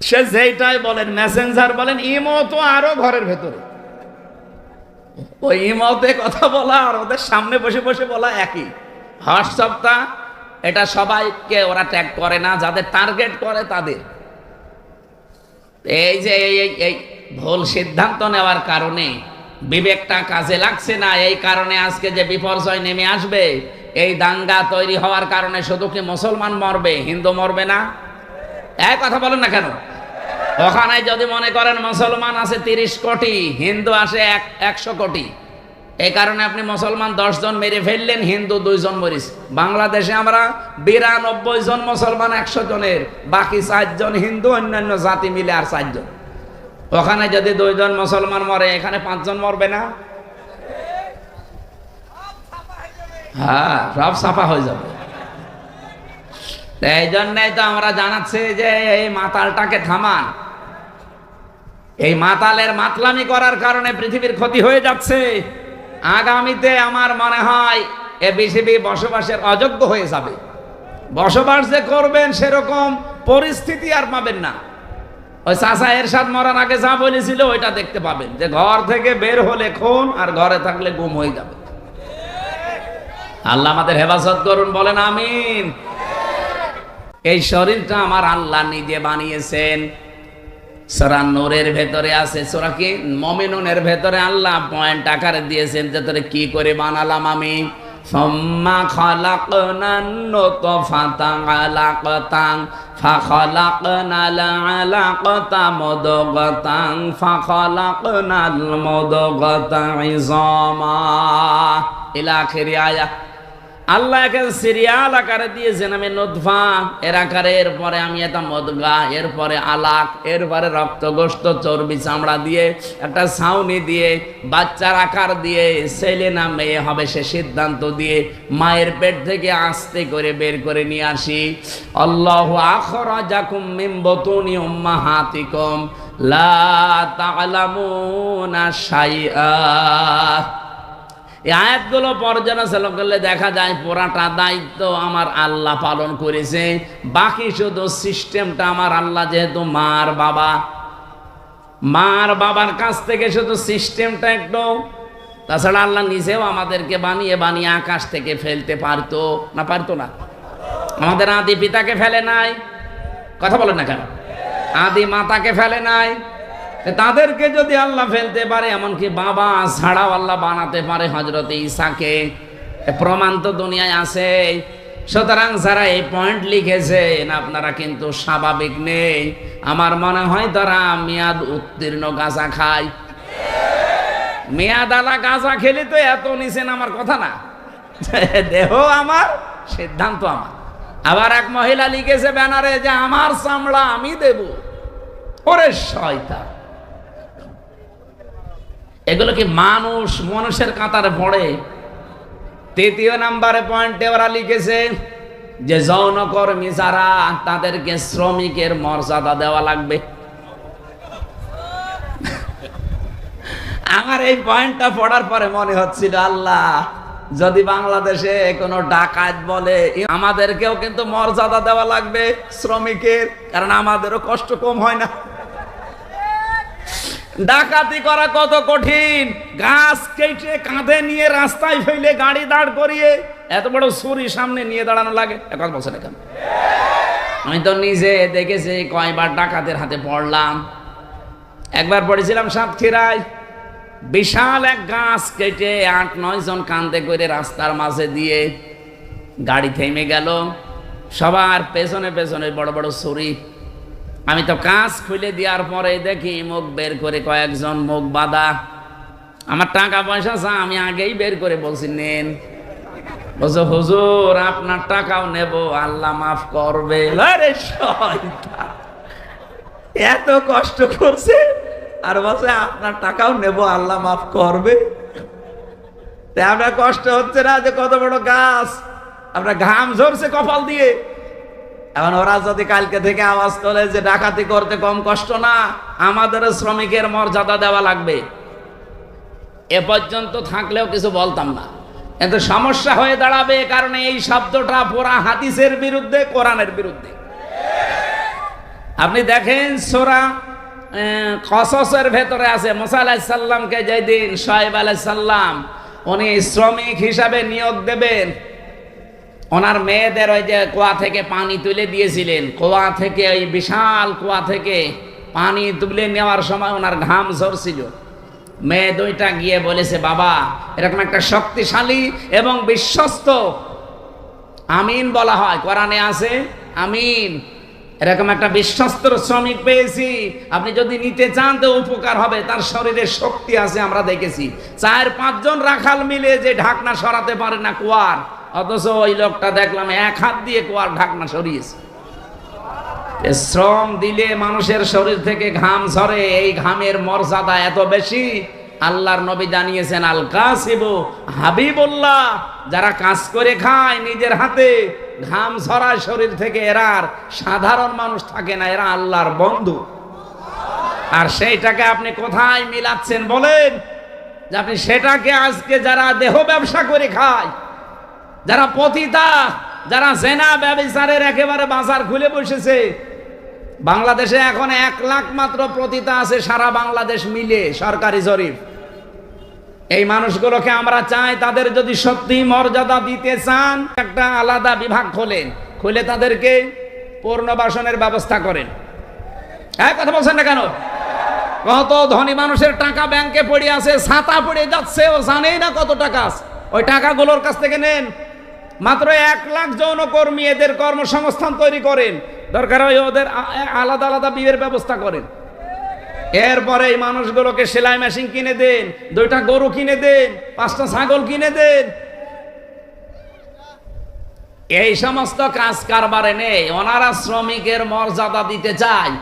সে যেইটাই বলেন, মেসেঞ্জার বলেন, ইমো তো আরো ঘরের ভেতরে। ওই ইমোতে কথা বলা আর ওদের সামনে বসে বসে বলা একই। হোয়াটসঅ্যাপটা এটা সবাইকে ওরা ট্যাগ করে না, যাদের টার্গেট করে তাদের। এই যে এই ভুল সিদ্ধান্ত নেওয়ার কারণে বিবেকটা কাজে লাগছে না, এই কারণে আজকে যে বিপর্যয় নেমে আসবে, এই দাঙ্গা তৈরি হওয়ার কারণে শুধু কি মুসলমান মরবে, হিন্দু মরবে না? এক কথা বলেন না কেন? ওখানে যদি মনে করেন মুসলমান আছে 30 কোটি, হিন্দু আসে 100 কোটি, এই কারণে আপনি মুসলমান 10 জন মেরে ফেললেন, হিন্দু 2 জন মরিস। বাংলাদেশে আমরা 92 জন মুসলমান 100 জনের, বাকি 4 জন হিন্দু, অন্যান্য জাতি মিলে আর 4 জন। ওখানে যদি 2 জন মুসলমান মরে, এখানে 5 জন মরবে না? হ্যাঁ, সব সাফা হয়ে যাবে। এই জন্যই তো আমরা জানাচ্ছি যে এই মাতালটাকে থামান। এই মাতালের মাতলামি করার কারণে পৃথিবীর ক্ষতি হয়ে যাচ্ছে। আগামীতে আমার মনে হয় এ পৃথিবী বসবাসের অযোগ্য হয়ে যাবে। বসবাস যে করবেন সেরকম পরিস্থিতি আর পাবেন না। ওই চাচা এরশাদ মরার আগে যা বলেছিল ওইটা দেখতে পাবেন, যে ঘর থেকে বের হলে খুন আর ঘরে থাকলে গুম হয়ে যাবে। আল্লাহ আমাদের হেফাজত করুন, বলেন আমিন। এই শরীরটা আমার আল্লাহ নিজে বানিয়েছেন। সূরা নূরের ভেতরে আছে, সূরা কি মুমিনুনের ভেতরে আল্লাহ পয়েন্ট আকারে দিয়েছেন যে তোরে কি করে বানালাম আমি। সুম্মা খালাকনান নুতফাতান আলাকাতান ফাখালাকনাল আলাকাতা মুদগাতান ফাখালাকনাল মুদগাতা ইযামা ইলা আখিরি আয়াত। আল্লাহ একে সিরিয়াল আকারে দিয়েছেন, আমি নুতফা এর আকারে, এরপরে আমি এটা মুদগা, এরপরে আলাক, এরপরে রক্ত গোশত চর্বি চামড়া দিয়ে একটা ছাউনি দিয়ে বাচ্চার আকার দিয়ে ছেলে না মেয়ে হবে সে সিদ্ধান্ত দিয়ে মায়ের পেট থেকে আস্তে করে বের করে নিয়ে আসি। আল্লাহু আখরাজাকুম মিন বুতুনি উম্মাহাতিকুম লা তা'লামুনা শাইআ। এই আয়াতগুলো পর্যালোচনা করলে দেখা যায় পুরাটা দায়িত্ব আমার আল্লাহ পালন করেছে, বাকি শুধু সিস্টেমটা আমার আল্লাহ, যেহেতু মার বাবার কাছ থেকে শুধু সিস্টেমটা একটু। তাছাড়া আল্লাহ নিজেও আমাদেরকে বানিয়ে বানিয়ে আকাশ থেকে ফেলতে পারতো না? পারতো না? আমাদের আদি পিতাকে ফেলে নাই, কথা বলেন না কেন? আদি মাতাকে ফেলে নাই। তাদেরকে যদি আল্লাহ ফেলতে পারে, এমনকি বাবা ছাড়াও আল্লাহ বানাতে পারে হযরত ঈসাকে, প্রমাণ তো দুনিয়ায় আছে। সুতরাং যারা এই পয়েন্ট লিখেছেন আপনারা কিন্তু স্বাভাবিক নেই। আমার মনে হয় তারা মেয়াদ উত্তীর্ণ গাঁজা খায়। মেয়াদ আলা গাঁজা খেলে তো এত নিছেন, আমার কথা না। দেহ আমার, সিদ্ধান্ত আমার। আবার এক মহিলা লিখেছে ব্যানারে যে আমার চামড়া আমি দেব। ওরে শয়তান! এগুলো কি মানুষের কাতারে পড়ে? 3 নম্বরে পয়েন্টে ওরা লিখেছে যে যৌনকর্মী যারা, তাদেরকে শ্রমিকের মর্যাদা দেওয়া লাগবে। আমার এই পয়েন্টটা পড়ার পরে মনে হচ্ছিল, আল্লাহ যদি বাংলাদেশে কোনো ডাকাত বলে, আমাদেরকেও কিন্তু মর্যাদা দেওয়া লাগবে শ্রমিকের, কারণ আমাদেরও কষ্ট কম হয় না। ডাকাতি করা কত কঠিন! গাছ কেটে কাঁধে নিয়ে রাস্তায় ফেলে গাড়ি দাঁড় করিয়ে এত বড় ছুরি সামনে নিয়ে দাঁড়ানো লাগে। এখন বলছেন কেন? আমি তো নিজে দেখেছি, কয়বার ডাকাতের হাতে পড়লাম। একবার পড়েছিলাম সাতক্ষীরায়, বিশাল এক গাছ কেটে 8-9 জন কাঁধে করে রাস্তার মাঝে দিয়ে গাড়ি থেমে গেল, সবার পেছনে পেছনে বড় বড় ছুরি। আমি তো কাজ খুলে দেওয়ার পরে দেখি মুখ বের করে কয়েকজন মুখ বাঁধা। আমার টাকা পয়সা চা, আমি আগেই বের করে বলছি নেন। বলছে হুজুর আপনার টাকাও নেব, আল্লাহ মাফ করবে। আরে শয়তান, এত কষ্ট করছে আর বলছে আপনার টাকাও নেব, আল্লাহ মাফ করবে। তাই আপনার কষ্ট হচ্ছে না যে কত বড় গাছ, আপনার ঘাম ঝরছে কপাল দিয়ে। এখন ওরা যদি কালকে থেকে আওয়াজ তোলে যে ডাকাতি করতে কম কষ্ট না, আমাদের শ্রমিকের মর্যাদা দেওয়া লাগবে, এ পর্যন্ত থাকলেও কিছু বলতাম না। কিন্তু সমস্যা হয়ে দাঁড়াবে, কারণ এই শব্দটা পুরা হাদিসের বিরুদ্ধে, কোরআনের বিরুদ্ধে। আপনি দেখেন সূরা কসসের ভেতরে আছে, মুসা আলাইহিস সালামকে যেদিন শুআয়ব আলাইহিস সালাম উনি শ্রমিক হিসাবে নিয়োগ দেবেন, ওনার মেয়েদের ওই যে কুয়া থেকে পানি তুলে দিয়েছিলেন, কুয়া থেকে ওই বিশাল কুয়া থেকে পানি তুলে নেওয়ার সময় ওনার ঘাম ঝরছিল। মেয়ে দুইটা গিয়ে বলেছে, বাবা এরকম একটা শক্তিশালী এবং বিশ্বস্ত, আমিন বলা হয় কোরআনে আছে আমিন, এরকম একটা বিশ্বস্ত শ্রমিক পেয়েছি, আপনি যদি নিতে চান তো উপকার হবে, তার শরীরে শক্তি আছে, আমরা দেখেছি 4-5 জন রাখাল মিলে যে ঢাকনা সরাতে পারে না কুয়ার, অথচ ওই লোকটা দেখলাম 1 হাত দিয়ে কুয়ার ঢাকনা সরিয়েছে। শ্রম দিলে মানুষের শরীর থেকে ঘাম ঝরে, এই ঘামের মর্যাদা এত বেশি। আল্লাহর নবী জানিয়েছেন, আল কাসিবু হাবিবুল্লাহ, যারা কাজ করে খায় নিজের হাতে, ঘাম ঝরায় শরীর থেকে, এরা আর সাধারণ মানুষ থাকে না, এরা আল্লাহর বন্ধু। আর সেইটাকে আপনি কোথায় মিলাচ্ছেন বলেন? যে আপনি সেটাকে আজকে যারা দেহ ব্যবসা করে খায়, যারা পতিতা, যারা জেনা ব্যভিচারের একেবারে বাজার খুলে বসেছে, বাংলাদেশে এখন 1 লাখ মাত্র পতিতা আছে সারা বাংলাদেশ মিলে, সরকারি জরিপ। এই মানুষগুলোকে আমরা চাই, তাদের যদি সত্যি মর্যাদা দিতে চান, একটা আলাদা বিভাগ খোলেন, খুলে তাদেরকে পুনর্বাসনের ব্যবস্থা করেন। হ্যাঁ, কথা বলছেন না কেন? কত ধনী মানুষের টাকা ব্যাংকে পড়ে আছে, ছাতা পড়ে যাচ্ছে, ও জানেই না কত টাকা আছে। ওই টাকাগুলোর কাছ থেকে নেন, মাত্র 1 লাখ যৌনকর্মী, এদের কর্মসংস্থান তৈরি করেন, দরকার হয় ওদের আলাদা আলাদা বিয়ের ব্যবস্থা করেন। এরপরে এই মানুষগুলোকে সেলাই মেশিন কিনে দেন, 2টা গরু কিনে দেন, 5টা ছাগল কিনে দেন। এই সমস্ত কাজ কারবারে নেই, ওনারা শ্রমিকের মর্যাদা দিতে চায়।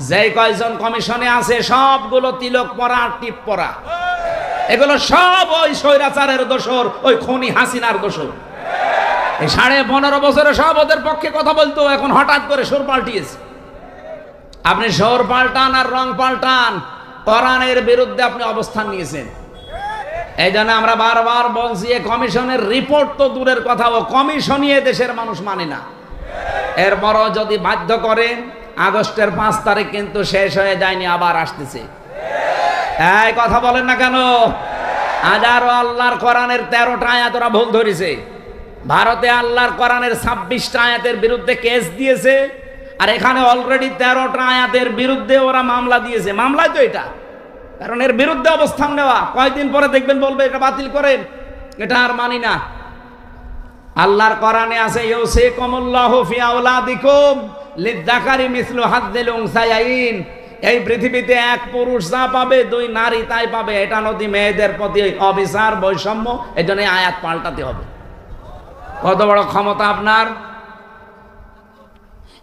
যে কয়জন কমিশনে আছে সবগুলো তিলক পরা আর টিপ পরা, এগুলো সব ওই স্বৈরাচারের দোসর, ওই খুনি হাসিনার দোসর। এই 15.5 বছরে সব ওদের পক্ষে কথা বলতো, এখন হঠাৎ করে সুর পাল্টিয়েছে। আপনি সুর পাল্টান আর রং পাল্টান, কোরআনের বিরুদ্ধে আপনি অবস্থান নিয়েছেন। এই জন্য আমরা বারবার বলছি, কমিশনের রিপোর্ট তো দূরের কথা, ও কমিশনই দেশের মানুষ মানে না। এরপরও যদি বাধ্য করেন, আগস্টের 5 তারিখ কিন্তু শেষ হয়ে যায়নি, আবার আসতেছে। এই কথা বলেন না কেন? হাজারো আল্লাহর কোরআনের 13টা আয়াত ওরা ভুল ধরেছে। ভারতে আল্লাহর কোরআনের 26টা আয়াতের বিরুদ্ধে কেস দিয়েছে, আর এখানে অলরেডি 13টা আয়াতের বিরুদ্ধে ওরা মামলা দিয়েছে। মামলায় তো এটা, কারণ এর বিরুদ্ধে অবস্থান নেওয়া, কয়েকদিন পরে দেখবেন বলবে এটা বাতিল করেন, এটা আর মানি না। আল্লাহর কোরআনে আছে, ইউসিকুমুল্লাহু ফি আওলাদিকুম লিযযাকারি মিসলু হাজ্জিল উনসায়াইন, এই পৃথিবীতে 1 পুরুষ যা পাবে 2 নারী তাই পাবে। এটা নদী মেয়েদের প্রতি অবিচার, বৈষম্য, এজন্য আয়াত পাল্টাতে হবে। কত বড় ক্ষমতা আপনার!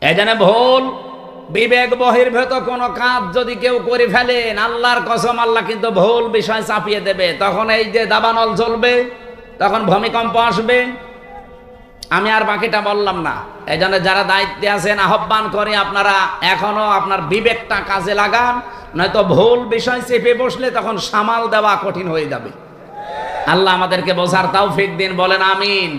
এজন্য ভুল বিবেক বহির্ভূত কোনো কাজ যদি কেউ করে ফেলেন, আল্লাহর কসম, আল্লাহ কিন্তু ভুল বিষয় চাপিয়ে দেবে। তখন এই যে দাবানল জ্বলবে, তখন ভূমিকম্প আসবে। আমি আর বাকিটা বললাম না। এই জন্য যারা দায়িত্বে আছেন, আহ্বান করে আপনারা এখনো আপনার বিবেকটা কাজে লাগান, নয়তো ভুল বিষয় চেপে বসলে তখন সামাল দেওয়া কঠিন হয়ে যাবে। আল্লাহ আমাদেরকে বোঝার তৌফিক দিন, বলেন আমিন।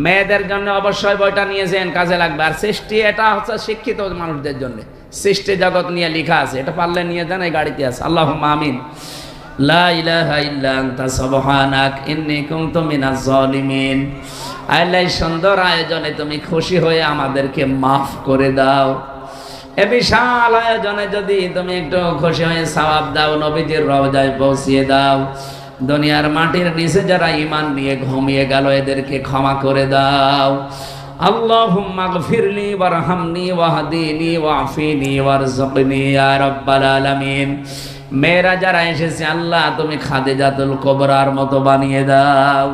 মেয়েদের জন্য অবশ্যই বইটা নিয়েছেন, কাজে লাগবে। আর সৃষ্টি, এটা হচ্ছে শিক্ষিত মানুষদের জন্য, সৃষ্টি জগৎ নিয়ে লেখা আছে, এটা পারলে নিয়ে যান, এই গাড়িতে আছে। আল্লাহুম্মা আমিন। লা ইলাহা ইল্লা আনতা সুবহানাক ইন্নী কুনতু মিনাজ জালিমিন। আল্লাহ, সুন্দর আয়োজনে তুমি খুশি হয়ে আমাদেরকে মাফ করে দাও। এ বিশাল আয়োজনে যদি তুমি একটু খুশি হয়ে সওয়াব দাও, নবীজির রওজায় পৌঁছিয়ে দাও। দুনিয়ার মাটির নিচে যারা ঈমান নিয়ে ঘুমিয়ে গেল, এদেরকে ক্ষমা করে দাও। আল্লাহুম্মা গফিরলি ওয়ারহামনি ওয়াহদিনি ওয়াফিনি ওয়ারযুকনি ইয়া রাব্বাল আলামিন। মেয়েরা যারা এসেছে, আল্লাহ তুমি খাদিজাতুল কুবরার মতো বানিয়ে দাও।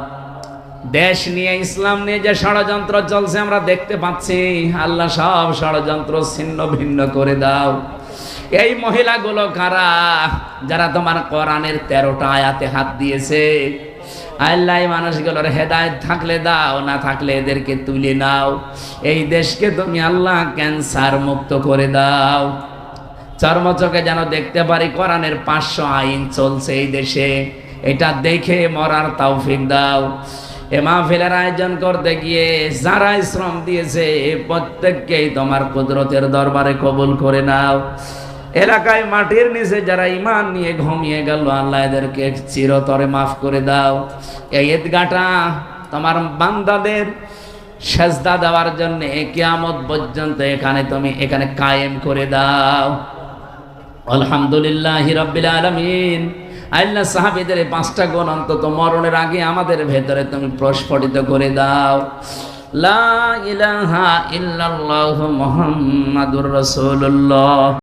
দেশ নিয়ে, ইসলাম নিয়ে যে ষড়যন্ত্র চলছে আমরা দেখতে পাচ্ছি। আল্লাহ সব ষড়যন্ত্র ছিন্ন ভিন্ন করে দাও। এই মহিলাগুলো কারা? যারা তোমার কোরআনের 13টা আয়াতে হাত দিয়েছে। আল্লাহ মানুষগুলোর হেদায়েত থাকলে দাও, না থাকলে এদেরকে তুলে নাও। এই দেশকে তুমি আল্লাহ ক্যান্সার মুক্ত করে দাও। চর্মচোখে যেন দেখতে পারি কোরআনের 500 আইন চলছে এই দেশে, এটা দেখে মরার তৌফিক দাও। এ মাহফিলের আয়োজন করতে গিয়ে যারা শ্রম দিয়েছে প্রত্যেককেই তোমার কুদরতের দরবারে কবুল করে নাও। এলাকায় মাটির নিচে যারা ঈমান নিয়ে ঘুমিয়ে গেল, আল্লাহ এদেরকে চিরতরে মাফ করে দাও। এই ঈদগাহটা তোমার বান্দাদের সেজদা দেওয়ার জন্য কিয়ামত পর্যন্ত এখানে কায়েম করে দাও। আলহামদুলিল্লাহি রাব্বিল আলামিন। আল্লাহ সাহাবীদের 5টা গুণ অন্তত মরণের আগে আমাদের ভেতরে তুমি প্রস্ফুটিত করে দাও। লা ইলাহা ইল্লাল্লাহু মুহাম্মাদুর রাসূলুল্লাহ।